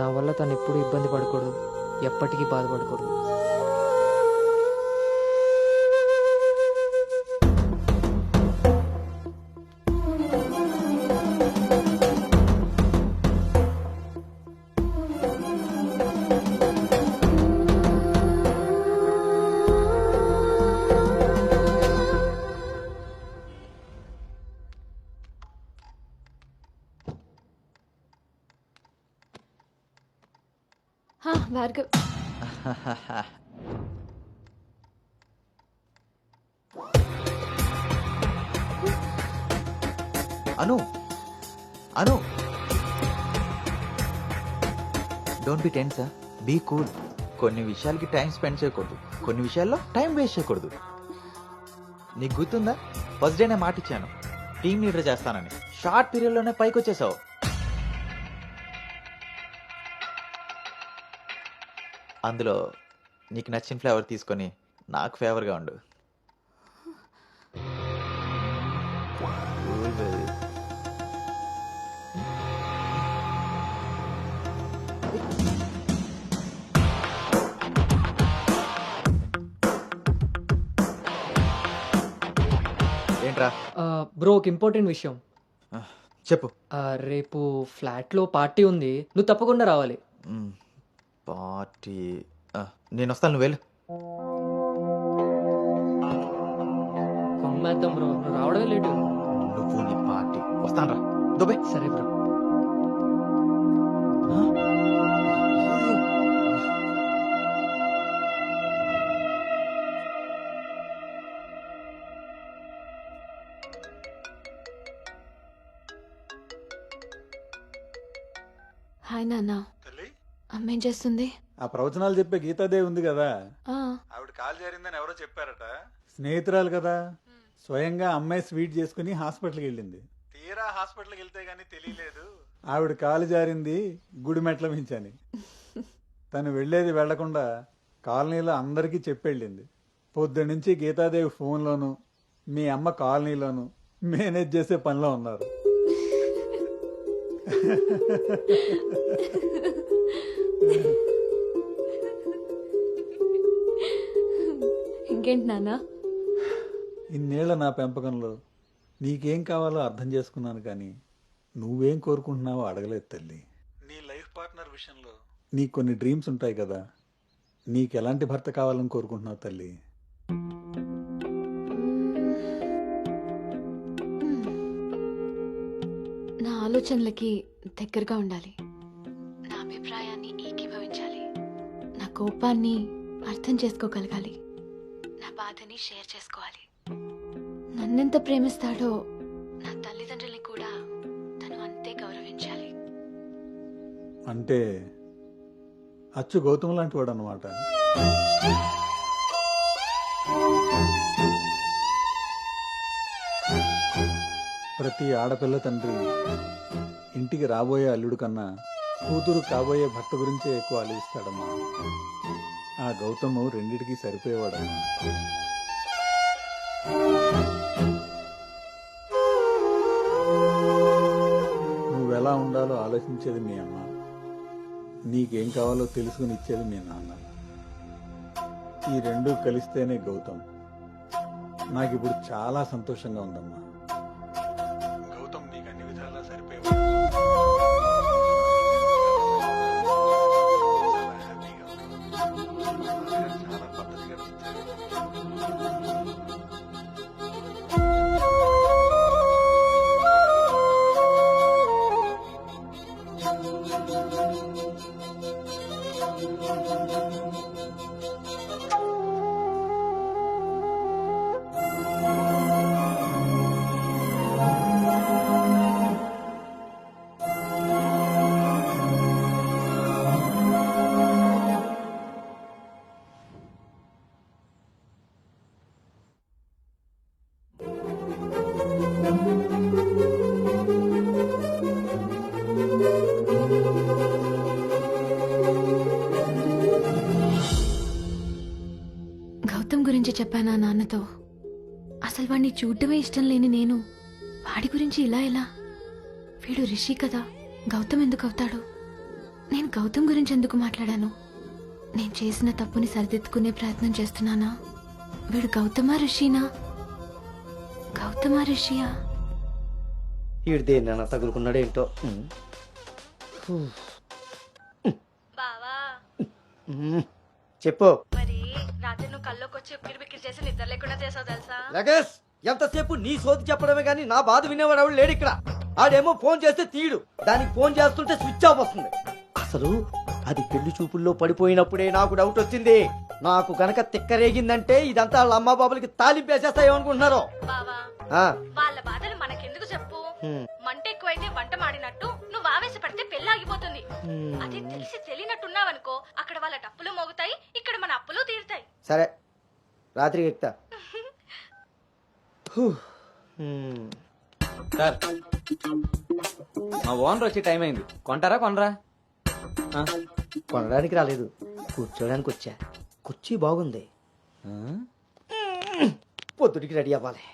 నా వల్ల తను ఎప్పుడు ఇబ్బంది పడకూడదు, ఎప్పటికీ బాధపడకూడదు. Bhargav. Anu, Anu, don't be tense, be cool. కొన్ని విషయాలకి టైం స్పెండ్ చేయకూడదు, కొన్ని విషయాల్లో టైం వేస్ట్ చేయకూడదు. నీకు గుర్తుందా, ఫస్ట్ డే నేను మాట ఇచ్చాను టీమ్ లీడర్ చేస్తానని. షార్ట్ పీరియడ్లోనే పైకి వచ్చేసావు. అందులో నీకు నచ్చిన ఫ్లేవర్ తీసుకొని నాకు ఫేవర్గా ఉండు. Cool, baby. ఏంట్రా? బ్రో ఒక ఇంపార్టెంట్ విషయం. చెప్పు. రేపు ఫ్లాట్లో పార్టీ ఉంది, నువ్వు తప్పకుండా రావాలి. పార్టీ? నేను వస్తాను, నువ్వు వెళ్ళు. కుమ్మేద్దాం బ్రో, నువ్వు రావడమే లేటు. నువ్వు నీ పార్టీ. వస్తాను రా, దుబాయ్. సరే బ్రో. హాయ్ నాన్న. అమ్మ ఏం చేస్తుంది? ఆ ప్రవచనాలు చెప్పే గీతాదేవి ఉంది కదా, ఆ, ఆవిడ కాలు జారిందని ఎవరో చెప్పారట. స్నేహితురాలు కదా, స్వయంగా అమ్మాయి స్వీట్ చేసుకుని హాస్పిటల్కి వెళ్ళింది. తీరా హాస్పిటల్కి వెళ్తే గానీ తెలియలేదు ఆవిడ కాలు జారింది గుడి మెట్ల మించని. తను వెళ్ళేది వెళ్లకుండా కాలనీలో అందరికీ చెప్పెళ్ళింది. పొద్దున్నుంచి గీతాదేవి ఫోన్లోను, మీ అమ్మ కాలనీలోను మేనేజ్ చేసే పనిలో ఉన్నారు. ఇంకేంటి నాన్న? ఇన్నేళ్ల నా పెంపకంలో నీకేం కావాలో అర్థం చేసుకున్నాను, కానీ నువ్వేం కోరుకుంటున్నావో అడగలేదు తల్లి. నీ లైఫ్ పార్ట్నర్ విషయంలో నీకు కొన్ని డ్రీమ్స్ ఉంటాయి కదా, నీకు ఎలాంటి భర్త కావాలని కోరుకుంటున్నావు తల్లి? నా ఆలోచనలకి దగ్గరగా ఉండాలి, నా అభిప్రాయాన్ని ఏకీభవించాలి, నా కోపాన్ని అర్థం చేసుకోగలగాలి, నా బాధని షేర్ చేసుకోవాలి. నన్నెంత ప్రేమిస్తాడో నా తల్లిదండ్రుల్ని కూడా తను అంతే గౌరవించాలి. అంటే అచ్చు గౌతమ్ లాంటి వాడు అనమాట. ప్రతి ఆడపిల్ల తండ్రి ఇంటికి రాబోయే అల్లుడు కన్నా కూతురు కాబోయే భర్త గురించే ఎక్కువ ఆలోచిస్తాడమ్మా. ఆ గౌతమ్ రెండిటికి సరిపోయేవాడమ్మా. నువ్వెలా ఉండాలో ఆలోచించేది మీ అమ్మ, నీకేం కావాలో తెలుసుకుని ఇచ్చేది మీ నాన్న. ఈ రెండూ కలిస్తేనే గౌతమ్. నాకిప్పుడు చాలా సంతోషంగా ఉందమ్మా. గౌతమ్ నీకు అన్ని విధాలా సరిపోయేవాడు. చాలా హ్యాపీగా ఉన్నాను. చాలా పద్ధతిగా గౌతమ్ గురించి చెప్పానా నాన్నతో? అసలు వాడిని చూడటమే ఇష్టం లేని నేను వాడి గురించి ఇలా ఎలా? వీడు రిషి కదా, గౌతమ్ ఎందుకు అవుతాడు? నేను గౌతమ్ గురించి ఎందుకు మాట్లాడాను? నేను చేసిన తప్పుని సరిదిద్దుకునే ప్రయత్నం చేస్తున్నానా? వీడు గౌతమా రిషినా? గౌతమా రిషియా? వీడు దేన్నైనా తగులుకున్నాడేంటో. బావా, చెప్పు. మరి రాత్రి నువ్వు కల్లోకి వచ్చి ఉక్కిరి బిక్కిరి చేసి నిద్ర లేకుండా చేసావు తెలుసా? లగేష్, ఎంతసేపు నీ సోది చెప్పడమే గానీ నా బాధ వినేవాడు ఎవడు లేడు ఇక్కడ. ఆడేమో ఫోన్ చేస్తే తీయడు, దానికి ఫోన్ చేస్తుంటే స్విచ్ ఆఫ్ వస్తుంది. అసలు అది పెళ్లి చూపుల్లో పడిపోయినప్పుడే నాకు డౌట్ వచ్చింది. నాకు గనక తిక్కరేగిందంటే ఇదంతా వాళ్ళ అమ్మా బాబులకి తాలింపేసేస్తాయేమనుకుంటున్నారు. బావా, వాళ్ళ బాధలు మనకెందుకు చెప్పు? మంట ఎక్కువైతే వంట మాడినట్టు నువ్వు ఆవేశపడితే పెళ్లి ఆగిపోతుంది. అదే తెలిసి తెలియనట్టున్నావనుకో, అక్కడ వాళ్ళ డప్పులు మోగుతాయి, ఇక్కడ మన అప్పులు తీరుతాయి. సరే, రాత్రికి ఎక్కుతా. సార్, మా ఓనర్ వచ్చే టైం అయింది. కొంటారా కొనరా? కొనడానికి రాలేదు, కూర్చోడానికి వచ్చా. కుర్చీ బాగుంది, పొద్దుటికి రెడీ అవ్వాలి.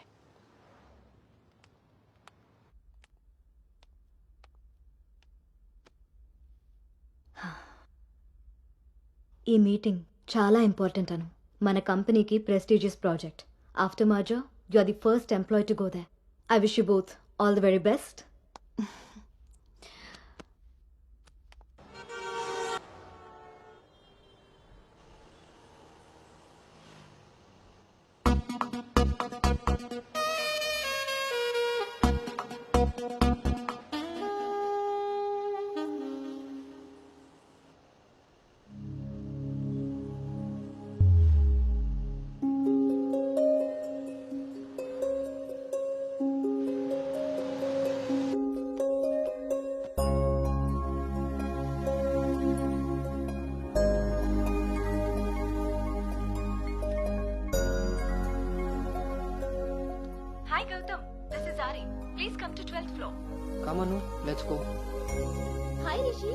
ఈ మీటింగ్ చాలా ఇంపార్టెంట్ అను. మన కంపెనీకి prestigious project. After merger you are the first employee to go there. I wish you both all the very best. Hi Gautam, this is Ari. Please come to 12th floor. Come on, let's go. Hi Rishi.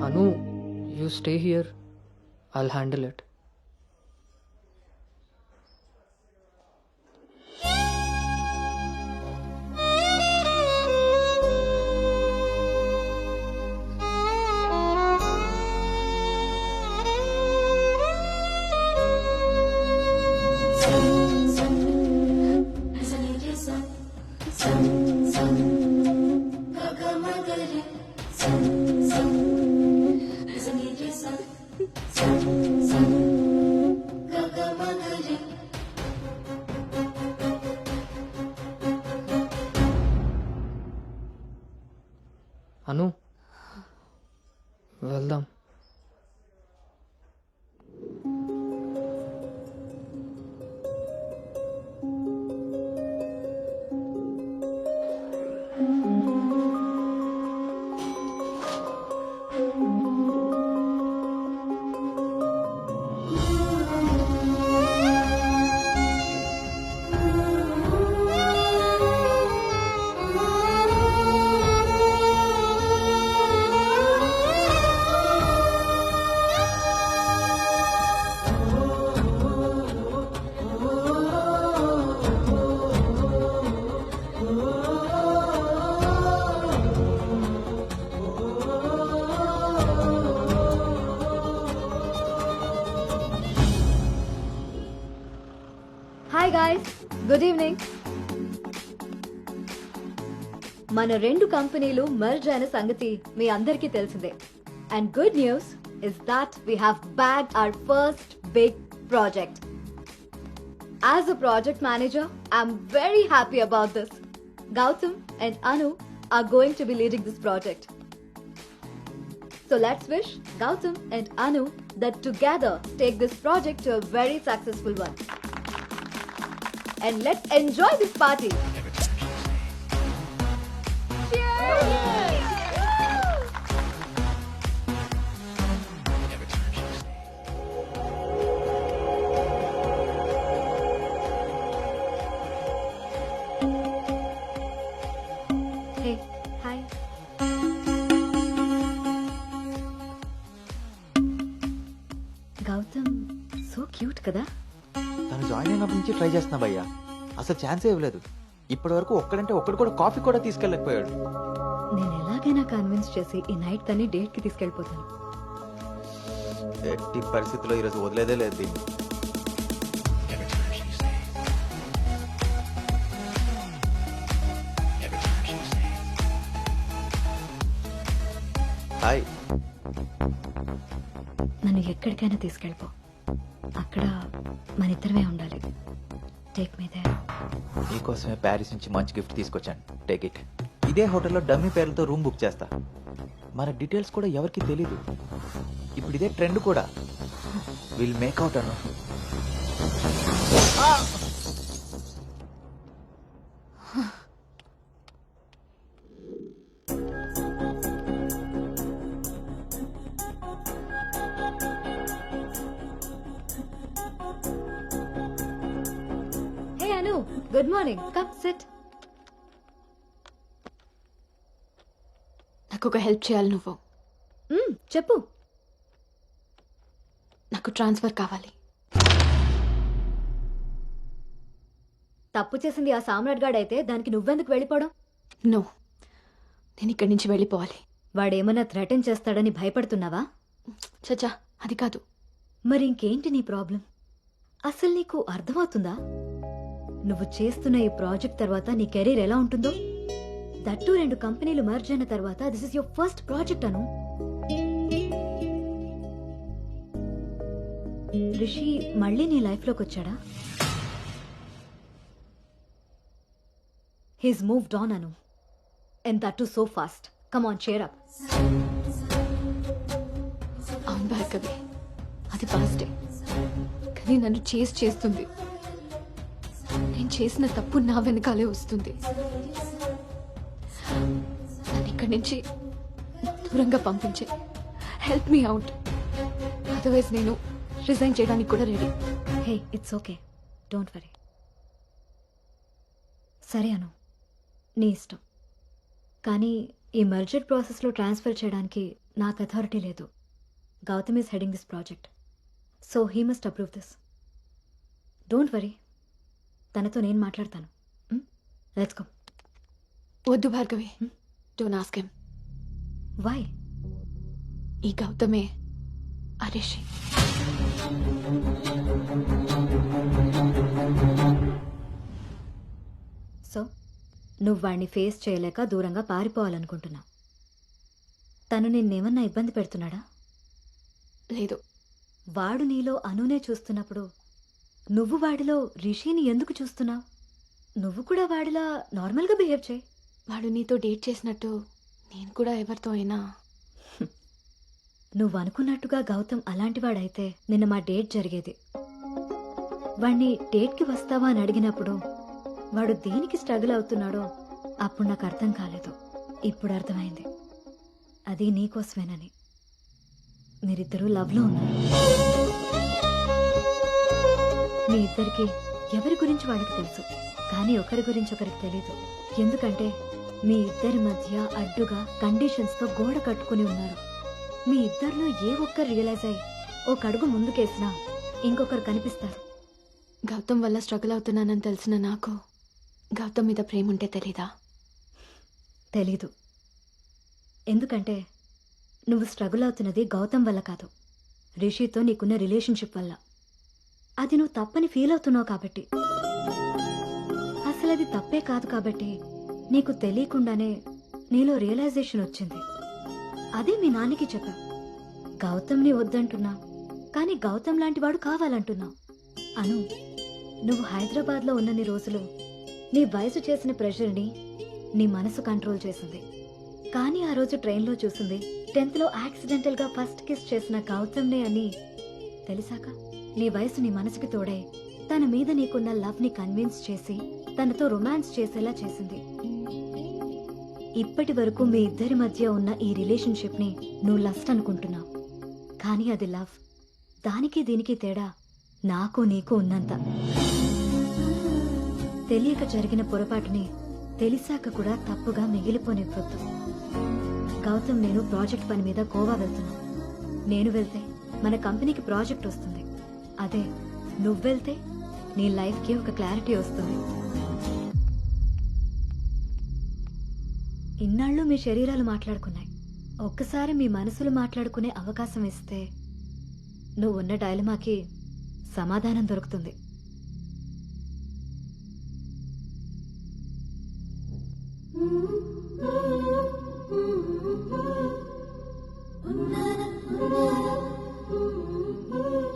Anu, you stay here. I'll handle it. Anu వెళ్దాం. Hi guys, good evening. మన రెండు కంపెనీలు మెర్జ్ అయిన సంగతి మీ అందరికీ తెలిసిందే. And good news is that we have bagged our first big project. As a project manager, I'm very happy about this. Gautam and Anu are going to be leading this project. So let's wish Gautam and Anu that together take this project to a very successful one. And let's enjoy this party. Hey, hi. Gautam, so cute కదా? తను జాయిన్ అయినప్పటి నుంచి ట్రై చేస్తున్నా భయ్యా, అసలు ఛాన్సే ఇవ్వలేదు. ఇప్పటి వరకు ఒక్కడంటే ఒక్కడు కూడా కాఫీ కూడా తీసుకెళ్ళకపోయాడు. నేను ఎలాగైనా కన్విన్స్ చేసి ఈ నైట్ తన్ని డేట్ కి తీసుకెళ్ళిపోతాను. ఎట్టి పరిస్థితుల్లో ఈరోజు వదిలేదే లేదు దీన్ని. హాయ్. నన్ను ఎక్కడికైనా తీసుకెళ్ళిపో. అక్కడ మన ఇద్దరమే ఉండాలి. Take me there. నీకోసమే ప్యారిస్ నుంచి మంచి గిఫ్ట్ తీసుకొచ్చాను, టేక్ ఇట్. ఇదే హోటల్లో డమ్మీ పేర్లతో రూమ్ బుక్ చేస్తా. మన డీటెయిల్స్ కూడా ఎవరికి తెలీదు. ఇప్పుడు ఇదే ట్రెండ్ కూడా. Will make out Anu. Good morning. Come SIT. నాకు ఒక హెల్ప్ చేయాలి నువ్వు. చెప్పు. నాకు ట్రాన్స్ఫర్ కావాలి. తప్పు చేసింది ఆ సామ్రాట్ గాడు అయితే దానికి నువ్వెందుకు వెళ్ళిపోవడం? నో, నేను ఇక్కడి నుంచి వెళ్ళిపోవాలి. వాడేమన్నా థ్రెటన్ చేస్తాడని భయపడుతున్నావా? చచ్చా, అది కాదు. మరి ఇంకేంటి నీ ప్రాబ్లం? అసలు నీకు అర్థమవుతుందా నువ్వు చేస్తున్న ఈ ప్రాజెక్ట్ తర్వాత నీ కెరీర్ ఎలా ఉంటుందో? దట్టు 2 కంపెనీలు మర్జ్ అయిన తర్వాత this is your first project Anu. Rishi మళ్ళీ నీ లైఫ్ లోకి వచ్చాడా? He's moved on Anu. And that too so fast. Come on, cheer up. అవును భార్గవి, అది ఫాస్టే, కానీ నన్ను చేస్తుంది. నేను చేసిన తప్పు నా వెనకాలే వస్తుంది. నన్ను ఇక్కడి నుంచి దూరంగా పంపించే. హెల్ప్ మీ అవుట్, అదర్వైజ్ నేను రిజైన్ చేయడానికి కూడా ready. Hey, it's okay, don't worry. సరే అను, నీ ఇష్టం. కానీ ఈ మర్జర్ ప్రాసెస్లో ట్రాన్స్ఫర్ చేయడానికి నాకు అథారిటీ లేదు. Gautam is heading this project, so he must approve this. Don't worry, తనతో నేను మాట్లాడతాను. Let's go. వద్దు Bhargavi, don't ask him. Why? ఈ గౌతమే ఆ రిషి. సో నువ్వు వాడిని ఫేస్ చేయలేక దూరంగా పారిపోవాలనుకుంటున్నావు. తను నిన్నేమన్నా ఇబ్బంది పెడుతున్నాడా? లేదు. వాడు నీలో అనునే చూస్తున్నప్పుడు నువ్వు వాడిలో రిషిని ఎందుకు చూస్తున్నావు? నువ్వు కూడా వాడిలా నార్మల్గా బిహేవ్ చేయి. వాడు నీతో డేట్ చేసినట్టు నేను కూడా ఎవరితో అయినా. నువ్వు అనుకున్నట్టుగా గౌతమ్ అలాంటివాడైతే నిన్న మా డేట్ జరిగేది. వాణ్ణి డేట్కి వస్తావా అని అడిగినప్పుడు వాడు దేనికి స్ట్రగుల్ అవుతున్నాడో అప్పుడు నాకు అర్థం కాలేదు. ఇప్పుడు అర్థమైంది, అది నీకోసమేనని. మీరిద్దరూ లవ్లో ఉన్నారు. మీ ఇద్దరికి ఎవరి గురించి వాళ్ళకి తెలుసు, కానీ ఒకరి గురించి ఒకరికి తెలీదు. ఎందుకంటే మీ ఇద్దరి మధ్య అడ్డుగా కండిషన్స్తో గోడ కట్టుకుని ఉన్నారు. మీ ఇద్దరిలో ఏ ఒక్కరు రియలైజ్ అయ్యి ఒక అడుగు ముందుకేసినా ఇంకొకరు కనిపిస్తారు. గౌతమ్ వల్ల స్ట్రగుల్ అవుతున్నానని తెలిసిన నాకు గౌతమ్ మీద ప్రేమ ఉంటే తెలీదా? తెలీదు. ఎందుకంటే నువ్వు స్ట్రగుల్ అవుతున్నది గౌతమ్ వల్ల కాదు, రిషితో నీకున్న రిలేషన్షిప్ వల్ల. అది నువ్వు తప్పని ఫీల్ అవుతున్నావు కాబట్టి. అసలు అది తప్పే కాదు కాబట్టి నీకు తెలియకుండానే నీలో రియలైజేషన్ వచ్చింది. అదే మీ నాన్నకి చెప్పా. గౌతమ్ని వద్దంటున్నా, కానీ గౌతమ్ లాంటి వాడు కావాలంటున్నావు. అను, నువ్వు హైదరాబాద్లో ఉన్నన్ని రోజులు నీ వయసు చేసిన ప్రెషర్ని నీ మనసు కంట్రోల్ చేసింది. కానీ ఆ రోజు ట్రైన్లో చూసింది 10th లో యాక్సిడెంటల్గా ఫస్ట్ కిస్ చేసిన గౌతమ్నే అని తెలిసాక నీ వయసు నీ మనసుకి తోడై తన మీద నీకున్న లవ్ని కన్విన్స్ చేసి తనతో రొమాన్స్ చేసేలా చేసింది. ఇప్పటి వరకు మీ ఇద్దరి మధ్య ఉన్న ఈ రిలేషన్షిప్ని నువ్వు లస్ట్ అనుకుంటున్నావు, కానీ అది లవ్. దానికి దీనికి తేడా నాకు నీకు ఉన్నంత. తెలియక జరిగిన పొరపాటుని తెలిసాక కూడా తప్పుగా మిగిలిపోనివ్వద్దు. గౌతమ్ నేను ప్రాజెక్ట్ పని మీద గోవా వెళ్తున్నా. నేను వెళ్తే మన కంపెనీకి ప్రాజెక్ట్ వస్తుంది. అదే నువ్వెళ్తే నీ లైఫ్కి ఒక క్లారిటీ వస్తుంది. ఇన్నాళ్ళు మీ శరీరాలు మాట్లాడుకున్నాయి, ఒక్కసారి మీ మనసులు మాట్లాడుకునే అవకాశం ఇస్తే నువ్వున్న డైలమాకి సమాధానం దొరుకుతుంది.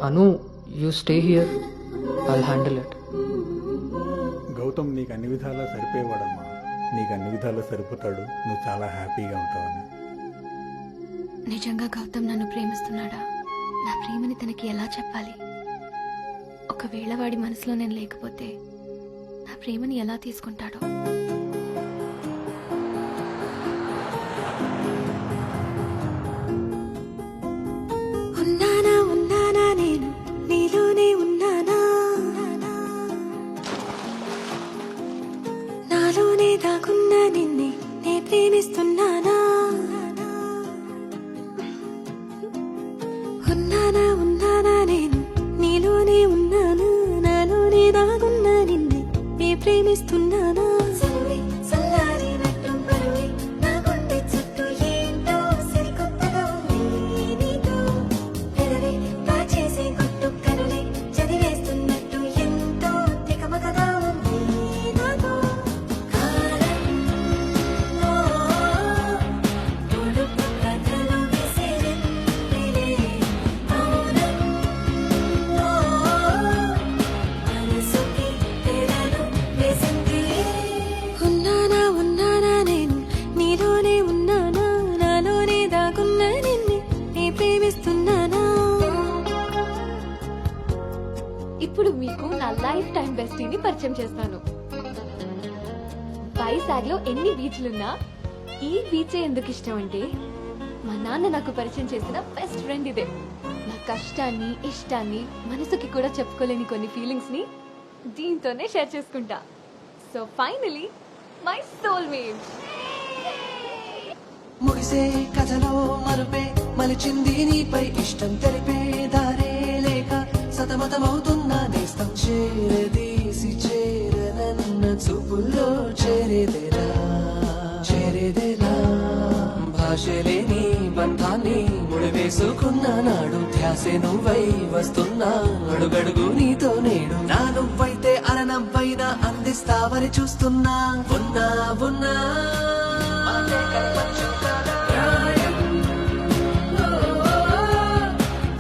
Anu, you stay here, I'll handle it. Gautam నీకు అన్ని విధాలా సరిపోయేవాడమ్మా. నీకు అన్ని విధాలా సరిపోతాడు. నువ్వు చాలా హ్యాపీగా ఉంటావని. నిజంగా గౌతమ్ నన్ను ప్రేమిస్తున్నాడా? నా ప్రేమని తనకి ఎలా చెప్పాలి? ఒకవేళ వాడి మనసులో నేను లేకపోతే నా ప్రేమని ఎలా తీసుకుంటాడో? ఉన్నానా ఉన్నానా నేను నీలోనే ఉన్నానా? ఇప్పుడు మీకు నా లైఫ్ టైం బెస్టీని పరిచయం చేస్తాను. వైజాగ్ లో ఎన్ని బీచ్లున్నా ఈ బీచే ఎందుకు ఇష్టం అంటే మా నాన్న నాకు పరిచయం చేసిన బెస్ట్ ఫ్రెండ్ ఇదే. నా కష్టాన్ని ఇష్టాన్ని మనసుకి కూడా చెప్పుకోలేని కొన్ని ఫీలింగ్స్ ని దీంతోనే షేర్ చేసుకుంటా. So finally my soulmate. ముగిసే కథలో మరుపే మలిచింది నీపై ఇష్టం తెలిపే దారే లేక సతమతమవుతున్నా నేస్తం చేరదీసి చేరనన్న చూపుల్లో చేరేదేరా భాషలేని బంధాన్ని ముడివేసుకున్న నాడు ధ్యాసే నువ్వై వస్తున్నా అడుగడుగు నీతో నేడు నా నువ్వైతే అరనవ్వైనా అందిస్తావని చూస్తున్నా ఉన్నా ఉన్నా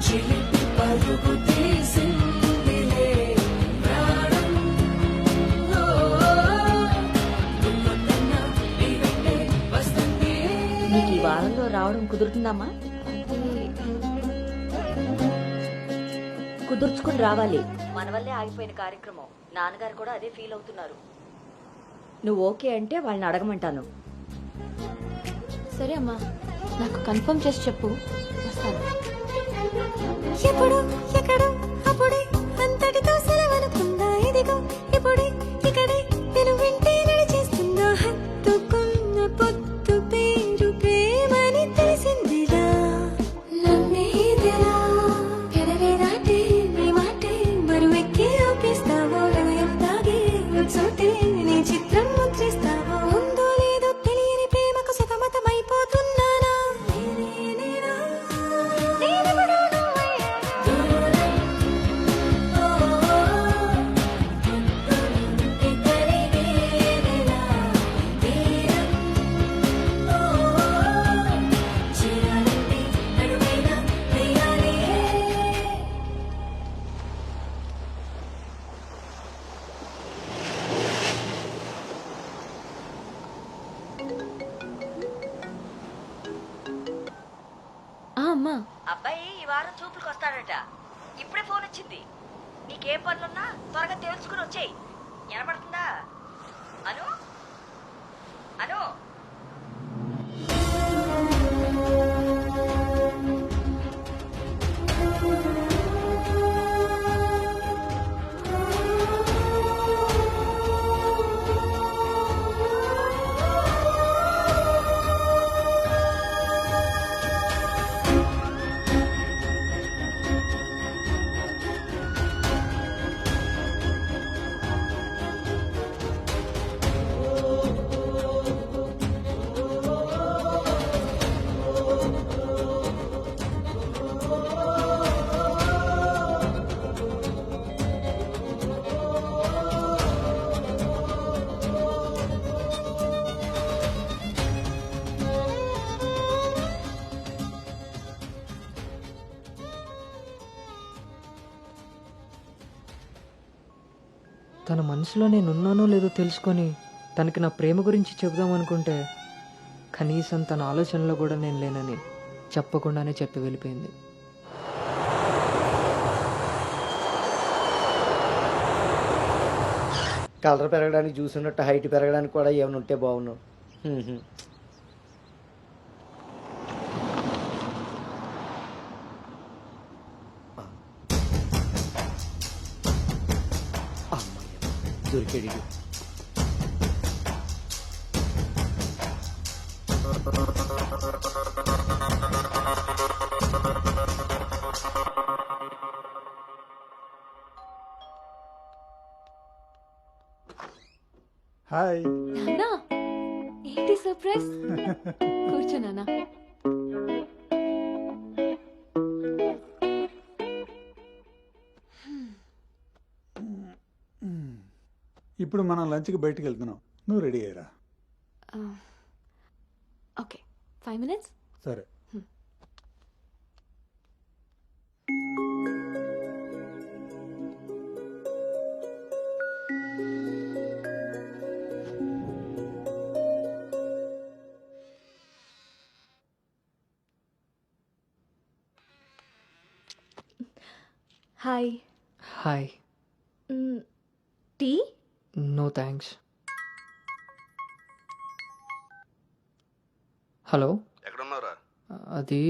చిలిపి పరుగు తీసిందిలే ప్రాణం. నీకు ఈ వారంలో రావడం కుదురుతుందమ్మా? కుదుర్చుకుని రావాలి. మన వల్లే ఆగిపోయిన కార్యక్రమం. నాన్నగారు కూడా అదే ఫీల్ అవుతున్నారు. నువ్వు ఓకే అంటే వాళ్ళని అడగమంటాను. సరే అమ్మా, నాకు కన్ఫర్మ్ చేసి చెప్పు, వస్తాను. ఎప్పుడు ఎక్కడో అప్పుడే అంతటితో సెలవనుకుందా ఇదిగో ఇప్పుడే ఇక్కడే నేను వింటే నడిచేస్తుందా హత్తుకున్న పొత్తు పేరు ప్రేమని తెలిసిందిరా నమ్మేదిరా పెదవే దాటే నీ మాటే బరువెక్కి ఆపిస్తావో హృదయం తాగే చోటే నీ చిత్రం ముద్రిస్తావో ఉందో లేదో తెలియని ప్రేమకు సతమతమైపోతున్నానా నేనేనేనా నేనెవడో అమ్మా, అబ్బాయి ఈ వారం చూపులకు వస్తాడట. ఇప్పుడే ఫోన్ వచ్చింది. నీకేం పనులున్నా త్వరగా తెలుసుకుని వచ్చేయి. వినపడుతుందా? అను అను తన మనసులో నేనున్నానో లేదో తెలుసుకొని తనకి నా ప్రేమ గురించి చెబుదాం అనుకుంటే కనీసం తన ఆలోచనలో కూడా నేను లేనని చెప్పకుండానే చెప్పి వెళ్ళిపోయింది. కలర్ పెరగడానికి చూసినట్టు హైట్ పెరగడానికి కూడా ఏమైనా ఉంటే బాగున్నావు. దొరికాడు. హాయ్. నాన్నా, ఏంటి సర్ప్రైజ్? కూర్చో నాన్నా. ఇప్పుడు మనం లంచ్కి బయటికి వెళ్తున్నాం. నువ్వు రెడీ అయ్యారా? Okay, 5 minutes. సరే. Hi. Hi. Tea? No thanks. Hello, ఎక్కడున్నావురా? అది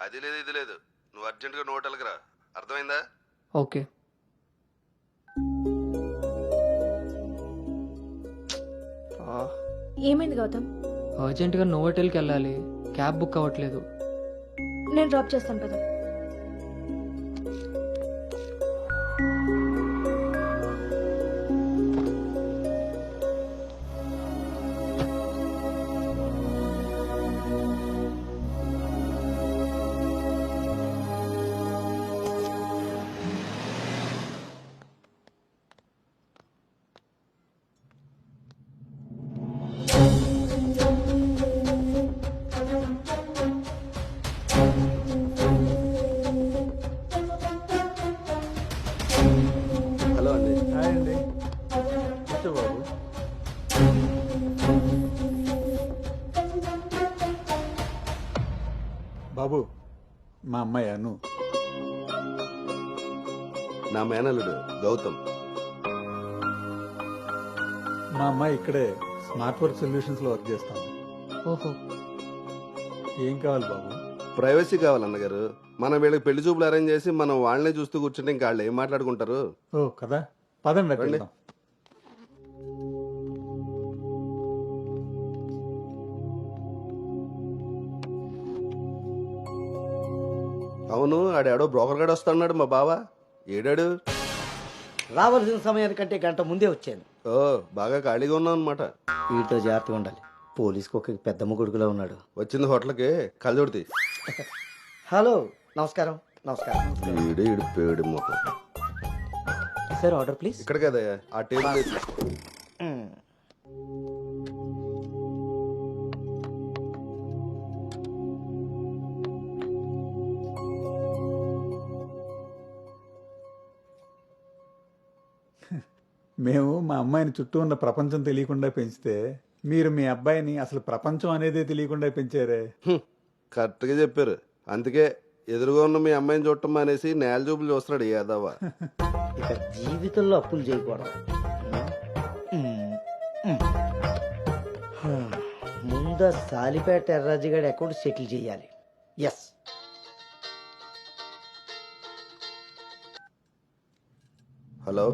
అది లేదు ఇది లేదు, నువ్వు అర్జెంటుగా నోటల్కి రా, అర్థమైందా? ఓకే. ఏమైంది గౌతమ్? అర్జెంటుగా నోవోటెల్కి వెళ్ళాలి, క్యాబ్ బుక్ అవ్వట్లేదు. నేను డ్రాప్ చేస్తాను కదా. హలో అండి. హాయ్ అండి, కూర్చో బాబు. బాబు, మా అమ్మాయి అను. నా మేనల్లుడు గౌతమ్. మా అమ్మాయి ఇక్కడే స్మార్ట్ వర్క్ సొల్యూషన్స్ లో వర్క్ చేస్తాం. ఓహో, ఏం కావాలి బాబు? ప్రైవసీ కావాలన్నగారు. మనం వీళ్ళకి పెళ్లి చూపులు అరేంజ్ చేసి మనం వాళ్ళనే చూస్తూ కూర్చుంటే ఇంకా వాళ్ళు ఏం మాట్లాడుకుంటారు? ఓ కదా, పదండి రండి. వెళ్దాం. అవును, ఆడాడో బ్రోకర్ గడు వస్తున్నాడు మా బావ. ఏడాడు? రావాల్సిన సమయానికంటే గంట ముందే వచ్చాను. ఓ, బాగా ఖాళీగా ఉన్నావు అనమాట. వీటితో జాగ్రత్తగా ఉండాలి. పోలీస్కి ఒక పెద్ద ముగుడుకులో ఉన్నాడు. వచ్చింది హోటల్కి, కళ్ళజోడితే. హలో, నమస్కారం. నమస్కారం. ఈడు పేడు మొత్తం. Sir, order please. ఇక్కడ కదా ఆ టేబుల్ తీసుకో. మేము మా అమ్మాయిని చుట్టూ ఉన్న ప్రపంచం తెలియకుండా పెంచితే, మీరు మీ అబ్బాయిని అసలు ప్రపంచం అనేదే తెలియకుండా పెంచారే. కరెక్ట్గా చెప్పారు. అందుకే ఎదురుగా ఉన్న మీ అమ్మాయిని చూడటం మానేసి నేల చూపులు చూస్తున్నాడు యాదవ. ఇక జీవితంలో అప్పులు చేయకూడదు. ముందు సాలిపేట ఎర్రాజుగాడి అకౌంట్ సెటిల్ చేయాలి. ఎస్. హలో,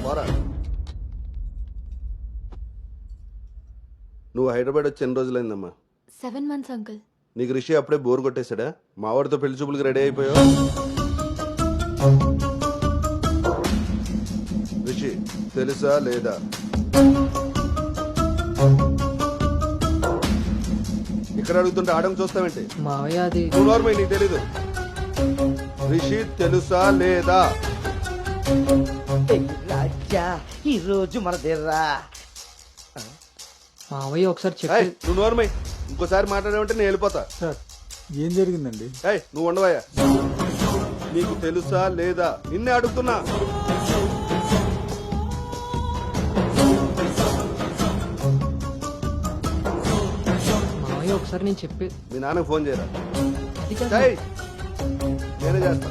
పోరా. నువ్వు హైదరాబాద్ వచ్చి ఎన్ని రోజులైందమ్మా? 7 months అంకుల్. నీకు రిషి అప్పుడే బోర్ కొట్టేశాడా? మా వాడితో పెళ్లి చూపులకి రెడీ అయిపోయావు. రిషి తెలుసా లేదా? ఇక్కడ అడుగుతుంటే ఆడం చూస్తావేంటి? మావయ్య అది నువ్వు నార్మల్, నీకు తెలీదు. రిషి తెలుసా లేదా? రాజా, ఈ రోజు మన దేర్రా. మావయ్య ఒకసారి ఏయ్, చెప్పి. నువ్వు నార్మల్, ఇంకోసారి మాట్లాడావంటే నేను వెళ్ళిపోతా. సార్, ఏం జరిగిందండి? ఏయ్, నువ్వు ఉండవయ్యా. నీకు తెలుసా లేదా? నిన్నే అడుగుతున్నా. మావయ్య ఒకసారి నేను చెప్పి. మీ నాన్నకు ఫోన్ చేయరా. అది కాదు. ఏయ్, నేనే చేస్తా.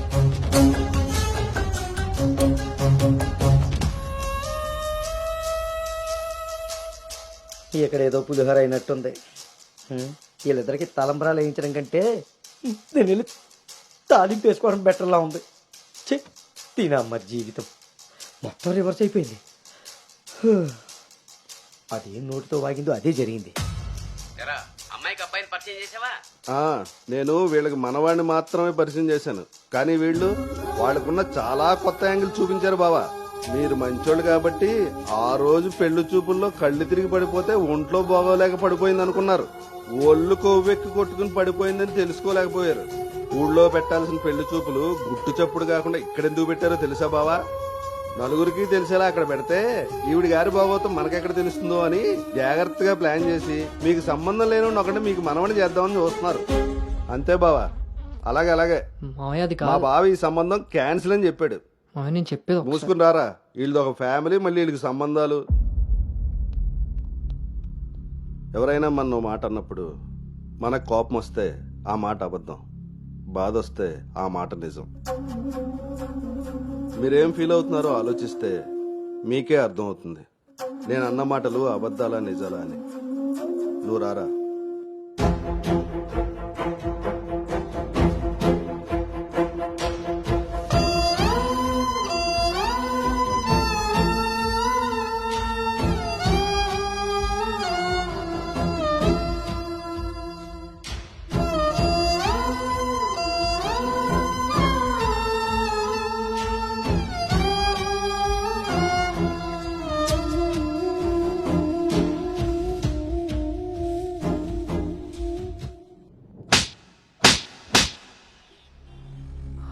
ఇక్కడ ఏదో పులిహోర అయినట్టుంది. వీళ్ళిద్దరికి తలంబరాలు వేయించడం కంటే నేను వెళ్ళి తాలింపు వేసుకోవడం బెటర్లా ఉంది. తినమ్మ జీవితం మొత్తం రివర్స్ అయిపోయింది. అదేం నోటితో వాగిందో అదే జరిగింది. అమ్మాయికి అబ్బాయిని పరిచయం చేసావా? నేను వీళ్ళకి మనవాడిని మాత్రమే పరిచయం చేశాను, కానీ వీళ్ళు వాళ్ళకున్న చాలా కొత్త యాంగిల్ చూపించారు బావా. మీరు మంచోళ్ళు కాబట్టి ఆ రోజు పెళ్లి చూపుల్లో కళ్ళు తిరిగి పడిపోతే ఒంట్లో బాగోలేక పడిపోయింది అనుకున్నారు. ఒళ్ళు కొవ్వెక్కి కొట్టుకుని పడిపోయిందని తెలుసుకోలేకపోయారు. ఊళ్ళో పెట్టాల్సిన పెళ్లి చూపులు గుట్టు చప్పుడు కాకుండా ఇక్కడెందుకు పెట్టారో తెలుసా బావా? నలుగురికి తెలిసేలా అక్కడ పెడితే ఈవిడి గారి బాగోతం మనకెక్కడ తెలుస్తుందో అని జాగ్రత్తగా ప్లాన్ చేసి మీకు సంబంధం లేని ఒకటి మీకు మనవని చేద్దామని చూస్తున్నారు. అంతే బావా. అలాగే అలాగే. మావయ్య అది మా కాదు బావ ఈ సంబంధం క్యాన్సిల్ అని చెప్పాడు. మావయ్య, నేను చెప్పేది ఒకసారి. మూసుకుని రారా. వీళ్ళది ఒక ఫ్యామిలీ, మళ్ళీ వీళ్ళకి సంబంధాలు. ఎవరైనా మన మాట అన్నప్పుడు మనకు కోపం వస్తే ఆ మాట అబద్ధం, బాధ వస్తే ఆ మాట నిజం. మీరేం ఫీల్ అవుతున్నారో ఆలోచిస్తే మీకే అర్థం అవుతుంది నేను అన్న మాటలు అబద్ధాలా నిజాలా అని. నువ్వు రారా.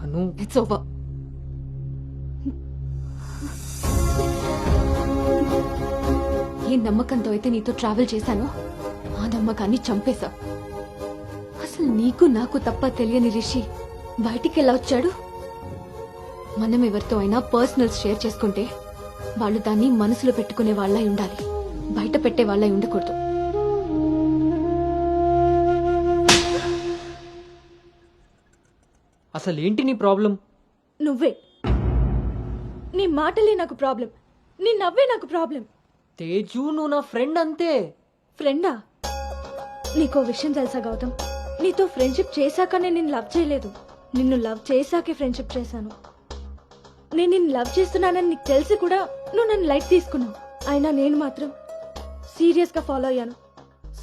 అను, ఇట్స్ ఓవర్. ఏ నమ్మకంతో అయితే నీతో ట్రావెల్ చేశానో ఆ నమ్మకాన్ని చంపేశా. అసలు నీకు నాకు తప్ప తెలియని రిషి బయటికి ఎలా వచ్చాడు? మనం ఎవరితో అయినా పర్సనల్స్ షేర్ చేసుకుంటే వాళ్ళు దాన్ని మనసులో పెట్టుకునే వాళ్ళై ఉండాలి, బయట పెట్టే వాళ్ళై ఉండకూడదు. అసలు ఏంటి నీ ప్రాబ్లం? నువ్వే. నీ మాటలే నాకు ప్రాబ్లం, నీ నవ్వే నాకు ప్రాబ్లం. తేజు, నువ్వు నా ఫ్రెండ్ అంతే. ఫ్రెండా? నీకో విషయం తెలుసా గౌతమ్, నీతో ఫ్రెండ్షిప్ చేశాకనే నేను లవ్ చేయలేదు, నిన్ను లవ్ చేశాకే ఫ్రెండ్షిప్ చేశాను. నేను నిన్ను లవ్ చేస్తున్నానని నీకు తెలిసి కూడా నువ్వు నన్ను లైట్ తీసుకున్నావు. అయినా నేను మాత్రం సీరియస్గా ఫాలో అయ్యాను,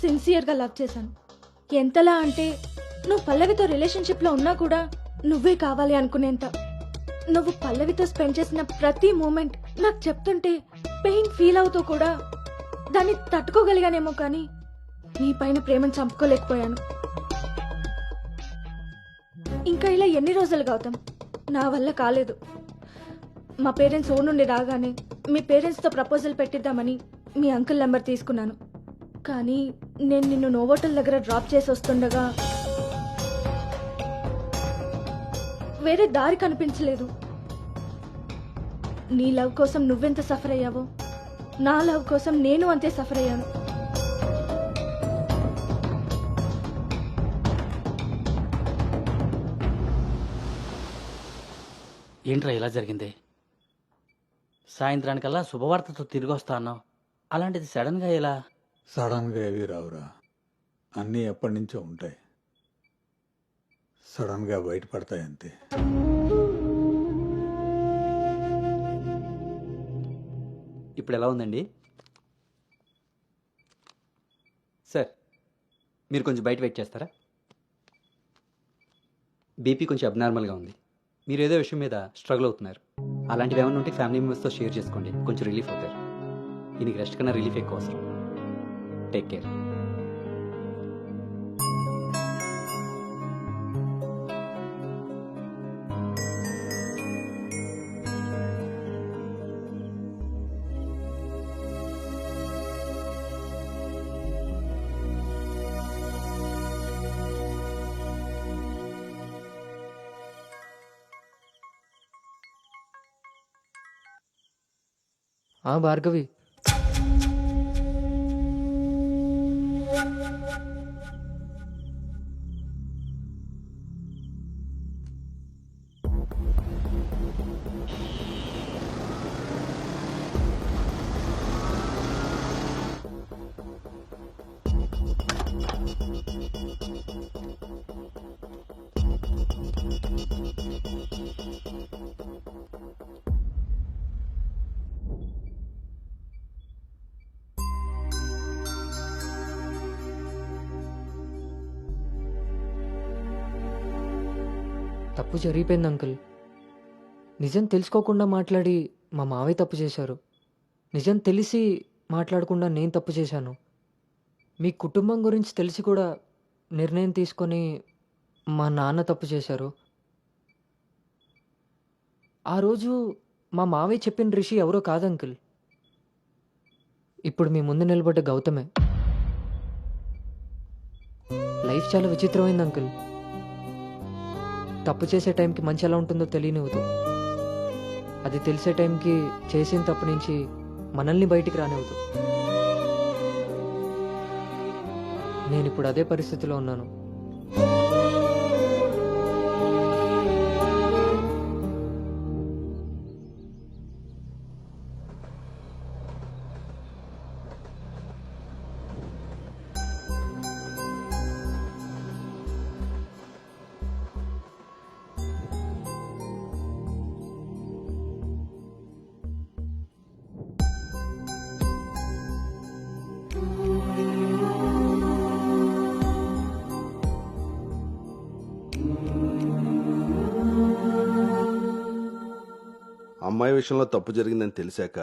సిన్సియర్గా లవ్ చేశాను. ఎంతలా అంటే నువ్వు పల్లవితో రిలేషన్షిప్లో ఉన్నా కూడా నువ్వే కావాలి అనుకునేంత. నువ్వు పల్లవితో స్పెండ్ చేసిన ప్రతి మూమెంట్ నాకు చెప్తుంటే పెయిన్ ఫీల్ అవుతూ కూడా దాన్ని తట్టుకోగలిగానేమో కానీ నీ పైన ప్రేమను చంపుకోలేకపోయాను. ఇంకా ఇలా ఎన్ని రోజులు గౌతమ్? నా వల్ల కాలేదు. మా పేరెంట్స్ ఊరు నుండి రాగానే మీ పేరెంట్స్తో ప్రపోజల్ పెట్టిద్దామని మీ అంకుల్ నెంబర్ తీసుకున్నాను. కానీ నేను నిన్ను నోవోటల్ దగ్గర డ్రాప్ చేసి వస్తుండగా వేరే దారి కనిపించలేదు. నీ లవ్ కోసం నువ్వెంత సఫర్ అయ్యావో నా లవ్ కోసం నేను అంతే సఫర్ అయ్యాను. ఏంట్రా ఇలా జరిగింది? సాయంత్రానికల్లా శుభవార్తతో తిరిగి వస్తా అన్నావు, అలాంటిది సడన్గా ఎలా? సడన్గా ఏవి రావురా, అన్నీ ఎప్పటి నుంచో ఉంటాయి, సడన్గా బయటపడతాయి అంతే. ఇప్పుడు ఎలా ఉందండి సార్? మీరు కొంచెం బయట వెయిట్ చేస్తారా? బీపీ కొంచెం అబ్నార్మల్గా ఉంది. మీరు ఏదో విషయం మీద స్ట్రగుల్ అవుతున్నారు. అలాంటివి ఏమైనా ఉంటే ఫ్యామిలీ మెంబర్స్తో షేర్ చేసుకోండి, కొంచెం రిలీఫ్ అవుతారు. దీనికి రెస్ట్ కన్నా రిలీఫ్ ఎక్కువ అవసరం. Take care. భార్గవి, తప్పు జరిగిపోయింది అంకుల్. నిజం తెలుసుకోకుండా మాట్లాడి మా మావయ్య తప్పు చేశారు. నిజం తెలిసి మాట్లాడకుండా నేను తప్పు చేశాను. మీ కుటుంబం గురించి తెలిసి కూడా నిర్ణయం తీసుకొని మా నాన్న తప్పు చేశారు. ఆ రోజు మా మావయ్య చెప్పిన రిషి ఎవరో కాదు అంకుల్, ఇప్పుడు మీ ముందు నిలబడ్డ గౌతమే. లైఫ్ చాలా విచిత్రమైంది అంకుల్. తప్పు చేసే టైంకి మంచి ఎలా ఉంటుందో తెలియనివ్వదు. అది తెలిసే టైంకి చేసిన తప్పు నుంచి మనల్ని బయటికి రానివ్వదు. నేను ఇప్పుడు అదే పరిస్థితిలో ఉన్నాను. అమ్మాయి విషయంలో తప్పు జరిగిందని తెలిసాక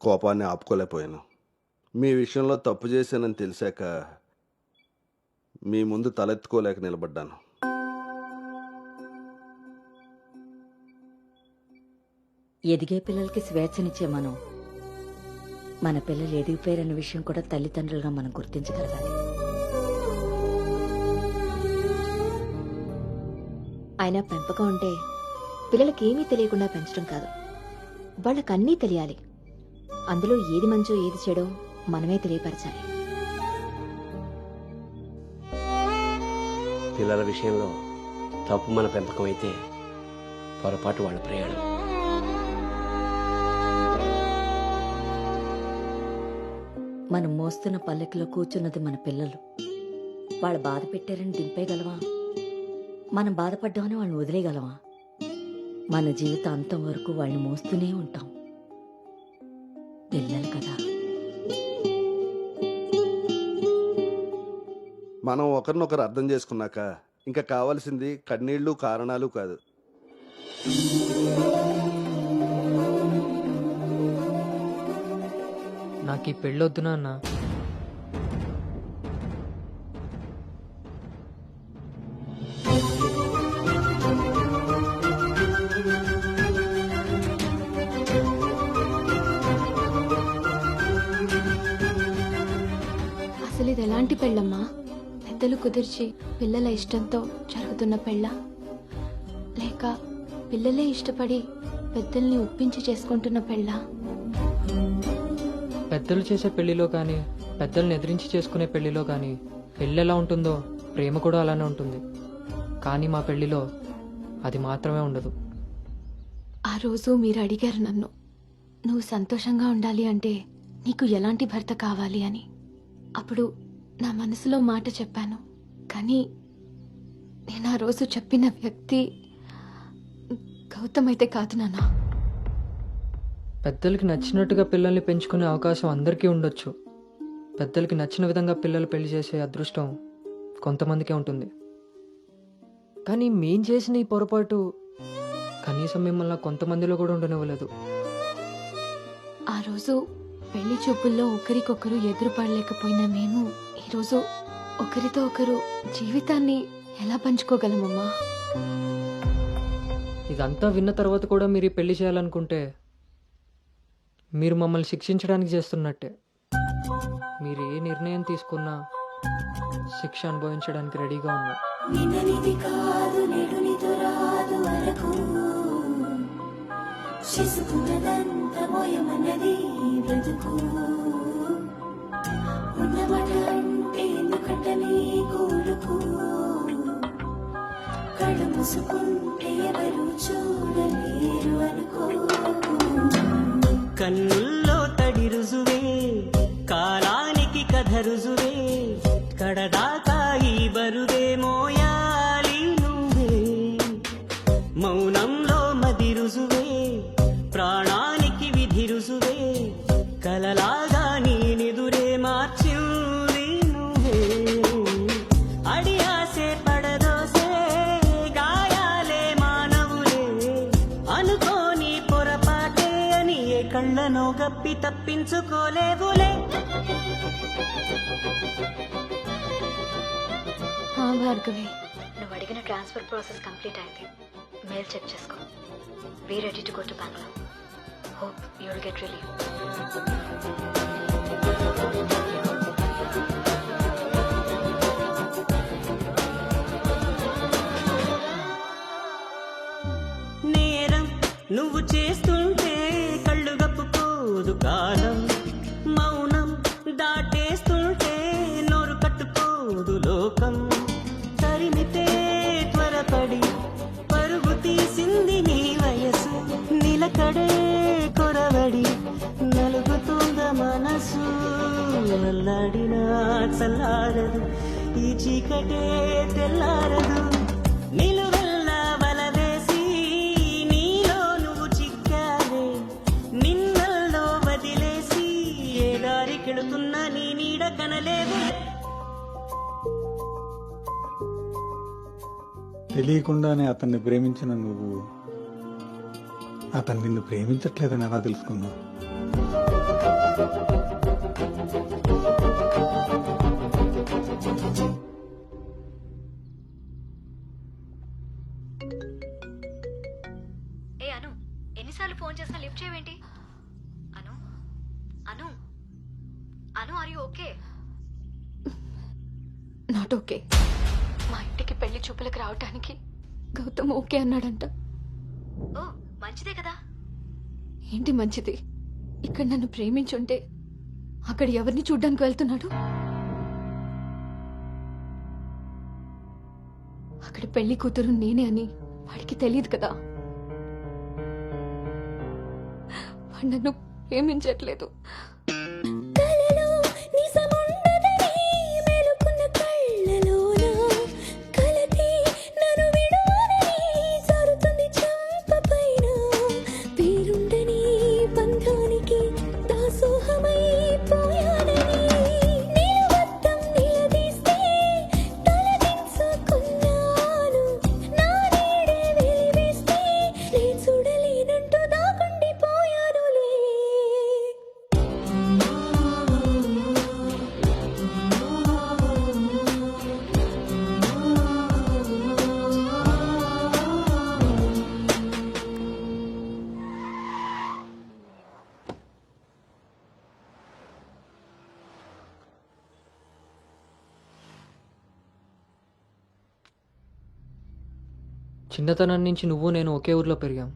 కోపాన్ని ఆపుకోలేకపోయాను. మీ విషయంలో తప్పు చేశానని తెలిసాక మీ ముందు తలెత్తుకోలేక నిలబడ్డాను. ఎదిగే పిల్లలకి స్వేచ్ఛనిచ్చే మనం మన పిల్లలు ఎదిగిపోయారన్న విషయం కూడా తల్లిదండ్రులుగా మనం గుర్తించగలగాలి. అయినా పెంపకం అంటే పిల్లలకి ఏమీ తెలియకుండా పెంచడం కాదు, వాళ్ళకన్నీ తెలియాలి. అందులో ఏది మంచో ఏది చెడో మనమే తెలియపరచాలి. పిల్లల విషయంలో తప్పు మన పెంపకం అయితే పొరపాటు వాళ్ళ ప్రయాణం. మనం మోస్తున్న పల్లెకిలో కూర్చున్నది మన పిల్లలు. వాళ్ళు బాధ పెట్టారని దింపేయగలవా? మనం బాధపడ్డామని వాళ్ళని వదిలేయగలవా? మన జీవితం అంతం వరకు వాళ్ళని మోస్తూనే ఉంటాం. పిల్లలు కదా. మనం ఒకరినొకరు అర్థం చేసుకున్నాక ఇంకా కావాల్సింది కన్నీళ్లు కారణాలు కాదు. నాకు ఈ పెళ్ళొద్దు నాన్న. అసలు ఇది ఎలాంటి పెళ్ళమ్మా? పెద్దలు కుదిర్చి పిల్లల ఇష్టంతో జరుగుతున్న పెళ్ళ, లేక పిల్లలే ఇష్టపడి పెద్దల్ని ఒప్పించి చేసుకుంటున్న పెళ్ళ? పెద్దలు చేసే పెళ్లిలో కానీ పెద్దల్ని ఎదిరించి చేసుకునే పెళ్లిలో కానీ పెళ్ళి ఎలా ఉంటుందో ప్రేమ కూడా అలానే ఉంటుంది. కానీ మా పెళ్లిలో అది మాత్రమే ఉండదు. ఆ రోజు మీరు అడిగారు నన్ను, నువ్వు సంతోషంగా ఉండాలి అంటే నీకు ఎలాంటి భర్త కావాలి అని. అప్పుడు నా మనసులో మాట చెప్పాను, కానీ నేను ఆ రోజు చెప్పిన వ్యక్తి గౌతమ్ అయితే కాదు నాన్న. పెద్దలకి నచ్చినట్టుగా పిల్లల్ని పెంచుకునే అవకాశం అందరికీ ఉండొచ్చు. పెద్దలకి నచ్చిన విధంగా పిల్లలు పెళ్లి చేసే అదృష్టం కొంతమందికే ఉంటుంది. కానీ మేం చేసిన ఈ పొరపాటు కనీసం మిమ్మల్ని కొంతమందిలో కూడా ఉండనివ్వలేదు. ఆ రోజు పెళ్లి చూపుల్లో ఒకరికొకరు ఎదురుపడలేకపోయినా మేము ఈరోజు ఒకరితో ఒకరు జీవితాన్ని ఎలా పంచుకోగలమమ్మా? ఇదంతా విన్న తర్వాత కూడా మీరు ఈ పెళ్లి చేయాలనుకుంటే మీరు మమ్మల్ని శిక్షించడానికి చేస్తున్నట్టే. మీరు ఏ నిర్ణయం తీసుకున్నా శిక్ష అనుభవించడానికి రెడీగా ఉన్నా. నిన్ననిది కాదు నెడునిదు రాదు వరకు చేసుకున్నదంత మోయమన్నది బ్రతుకు. ఉన్నమాట అంటే ఎందుకంట నీ కోరుకు కళ్ళు మూసుకుంటే ఎవరు చూడలేరు అనుకో. కన్నుల్లో తడి రుజువే కాలానికి కథ రుజువే కడదాకా ఈ బరువే మోయాలి నువ్వే. మౌనంలో మది రుజువే ప్రాణానికి విధి రుజువే కలలాగా నీ నిదురే మార్చింది నువ్వే. అడియాసే పడదోసే గాయాలే మానవులే అనుకోని పొరపాటే అని ఏ కళ్ళనో గప్పి తప్పించుకోలేవులే. భార్గవి, నువ్వు అడిగిన ట్రాన్స్ఫర్ ప్రాసెస్ కంప్లీట్ అయింది. మెయిల్ చెక్ చేసుకో. Be ready to go to Bengaluru. Hope you will get relieve. నువ్వు చేస్తుంటే కళ్ళు గప్పుకోదు కాలం, మౌనం దాటేస్తుంటే నోరు కట్టుకోదు లోకం. తరిమితే త్వరపడి పరుగు తీసింది నీ వయసు, నిలకడే కొరవడి నలుగుతుంద మనసు. అల్లాడినా చల్లారదు ఈ చీకటే తెల్లారదు, నిలువెల్లా వలవేసి నీలో నువ్వు చిక్కావే, నిన్నల్లో వదిలేసి ఏ దారికెడుతున్నా నీ నీడ కనలేవు. తెలియకుండానే అతన్ని ప్రేమించిన నువ్వు అతను నిన్ను ప్రేమించట్లేదని ఎలా తెలుసుకున్నావు? ఏ అను, ఎన్నిసార్లు ఫోన్ చేసినా లిఫ్ట్ చేయవేంటి? Anu Anu Anu, are you okay? Not okay. మా ఇంటికి పెళ్లి చూపులకు రావటానికి గౌతమ్ ఓకే అన్నాడంట. ఓ మంచిదే కదా. ఏంటి మంచిది? ఇక్కడ నన్ను ప్రేమించుంటే అక్కడ ఎవరిని చూడ్డానికి వెళ్తున్నాడు? అక్కడ పెళ్లి కూతురు నేనే అని వాడికి తెలియదు కదా. వాడు నన్ను ప్రేమించట్లేదు. చిన్నతనం నుంచి నువ్వు నేను ఒకే ఊర్లో పెరిగాం.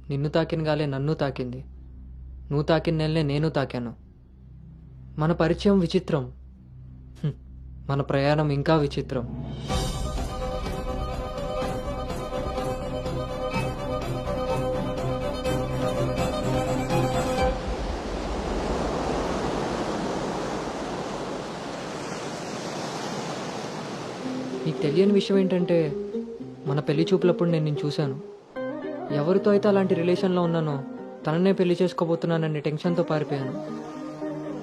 నిన్ను తాకిన గాలే నన్ను తాకింది, నువ్వు తాకిన నెలనే నేను తాకాను. మన పరిచయం విచిత్రం, మన ప్రయాణం ఇంకా విచిత్రం. నీకు తెలియని విషయం ఏంటంటే మన పెళ్లి చూపులప్పుడు నేను నిన్ను చూశాను. ఎవరితో అయితే అలాంటి రిలేషన్లో ఉన్నానో తననే పెళ్లి చేసుకోబోతున్నానని టెన్షన్తో పారిపోయాను.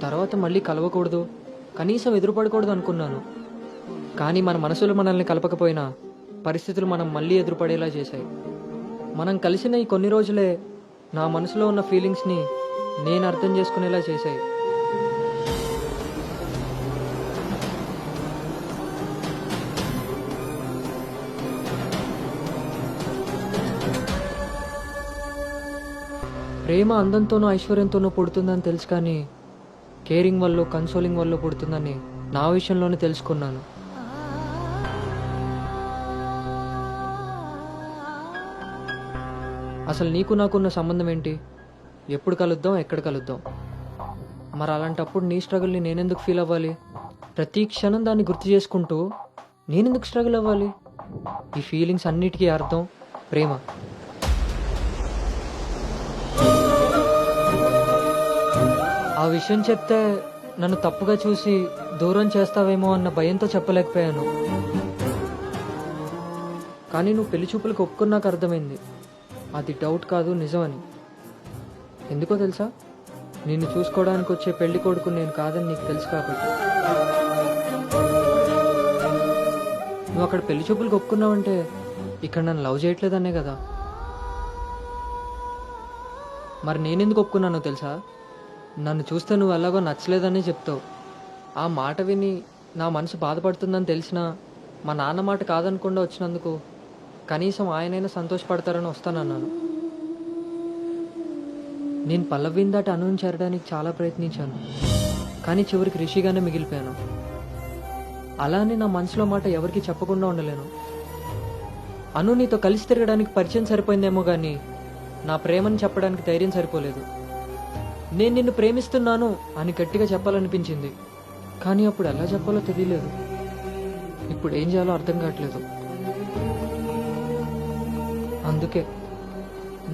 తర్వాత మళ్ళీ కలవకూడదు, కనీసం ఎదురుపడకూడదు అనుకున్నాను. కానీ మన మనసులు మనల్ని కలపకపోయినా పరిస్థితులు మనం మళ్ళీ ఎదురుపడేలా చేశాయి. మనం కలిసిన ఈ కొన్ని రోజులే నా మనసులో ఉన్న ఫీలింగ్స్ని నేను అర్థం చేసుకునేలా చేశాయి. ప్రేమ అందంతోనూ ఐశ్వర్యంతోనూ పుడుతుందని తెలుసు, కానీ కేరింగ్ వల్ల కన్సోలింగ్ వల్ల పుడుతుందని నా విషయంలోనే తెలుసుకున్నాను. అసలు నీకు నాకున్న సంబంధం ఏంటి? ఎప్పుడు కలుద్దాం, ఎక్కడ కలుద్దాం? మరి అలాంటప్పుడు నీ స్ట్రగుల్ని నేనెందుకు ఫీల్ అవ్వాలి? ప్రతి క్షణం దాన్ని గుర్తు చేసుకుంటూ నేనెందుకు స్ట్రగుల్ అవ్వాలి? ఈ ఫీలింగ్స్ అన్నిటికీ అర్థం ప్రేమ. ఆ విషయం చెప్తే నన్ను తప్పుగా చూసి దూరం చేస్తావేమో అన్న భయంతో చెప్పలేకపోయాను. కానీ నువ్వు పెళ్లి చూపులకు ఒప్పుకున్నాక అర్థమైంది అది డౌట్ కాదు, నిజమని. ఎందుకో తెలుసా? నిన్ను చూసుకోవడానికి వచ్చే పెళ్లి కొడుకు నేను కాదని నీకు తెలుసు కాబట్టి. నువ్వు అక్కడ పెళ్లి చూపులకు ఒప్పుకున్నావంటే ఇక్కడ నన్ను లవ్ చేయట్లేదనే కదా. మరి నేనెందుకు ఒప్పుకున్నానో తెలుసా? నన్ను చూస్తే నువ్వు ఎలాగో నచ్చలేదని చెప్తావు. ఆ మాట విని నా మనసు బాధపడుతుందని తెలిసినా మా నాన్న మాట కాదనకుండా వచ్చినందుకు కనీసం ఆయనైనా సంతోషపడతారని వస్తానన్నాను. నేను పల్లవిని దాటి అనుని చేరడానికి చాలా ప్రయత్నించాను, కానీ చివరికి రిషిగానే మిగిలిపోయాను. అలానే నా మనసులో మాట ఎవరికి చెప్పకుండా ఉండలేను. అను నీతో కలిసి తిరగడానికి పరిచయం సరిపోయిందేమో కానీ నా ప్రేమని చెప్పడానికి ధైర్యం సరిపోలేదు. నేను నిన్ను ప్రేమిస్తున్నాను అని గట్టిగా చెప్పాలనిపించింది, కానీ అప్పుడు ఎలా చెప్పాలో తెలియలేదు. ఇప్పుడు ఏం చేయాలో అర్థం కావట్లేదు. అందుకే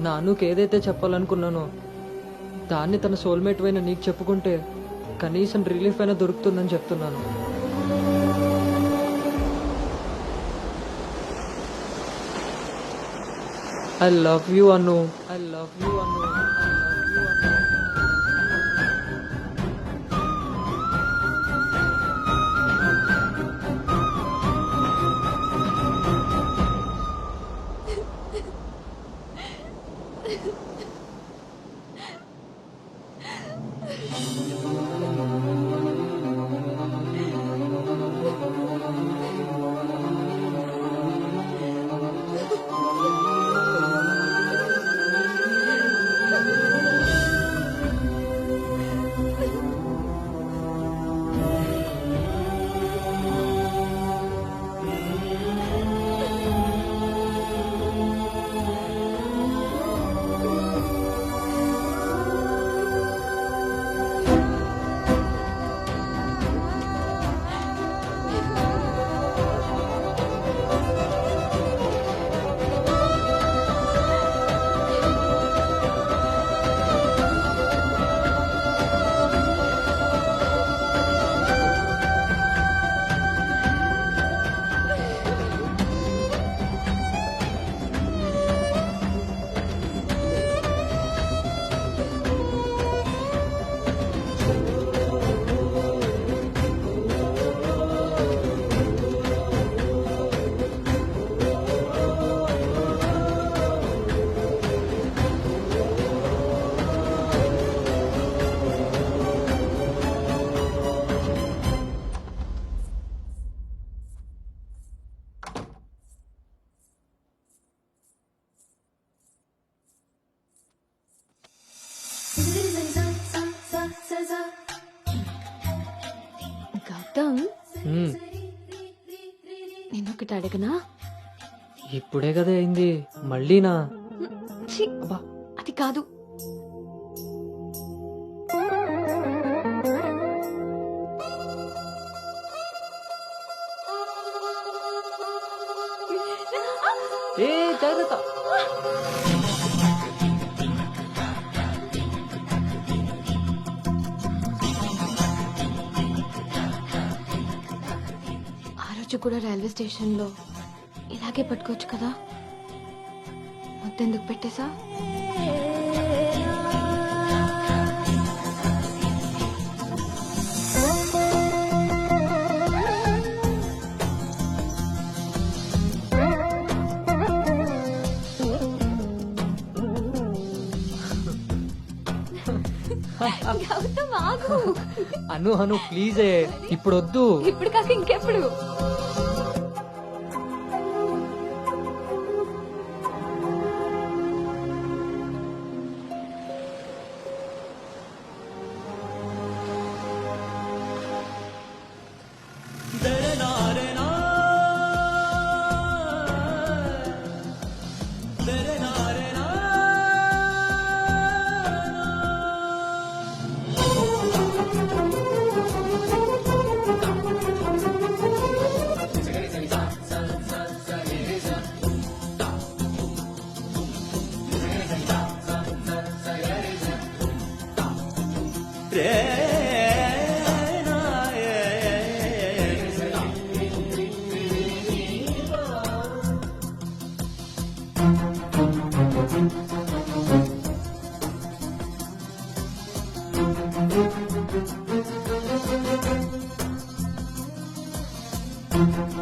నా అనుకు ఏదైతే చెప్పాలనుకున్నానో దాన్ని తన సోల్మేట్ అయిన నీకు చెప్పుకుంటే కనీసం రిలీఫ్ అయినా దొరుకుతుందని చెప్తున్నాను. I love you Anu. I love you Anu. Gautam, నేనొకటి అడగనా? ఇప్పుడే కదా అయింది, మళ్ళీనా? ఛీ, అది కాదు. ఏ జాగ్రత్త. ఆ రోజు కూడా రైల్వే స్టేషన్లో ఇలాగే పట్టుకోవచ్చు కదా, మొత్తెందుకు పెట్టేశా? గౌతమ్ ఆగు. అను అను ప్లీజే, ఇప్పుడు వద్దు. ఇప్పుడు కాక ఇంకెప్పుడు? Thank you.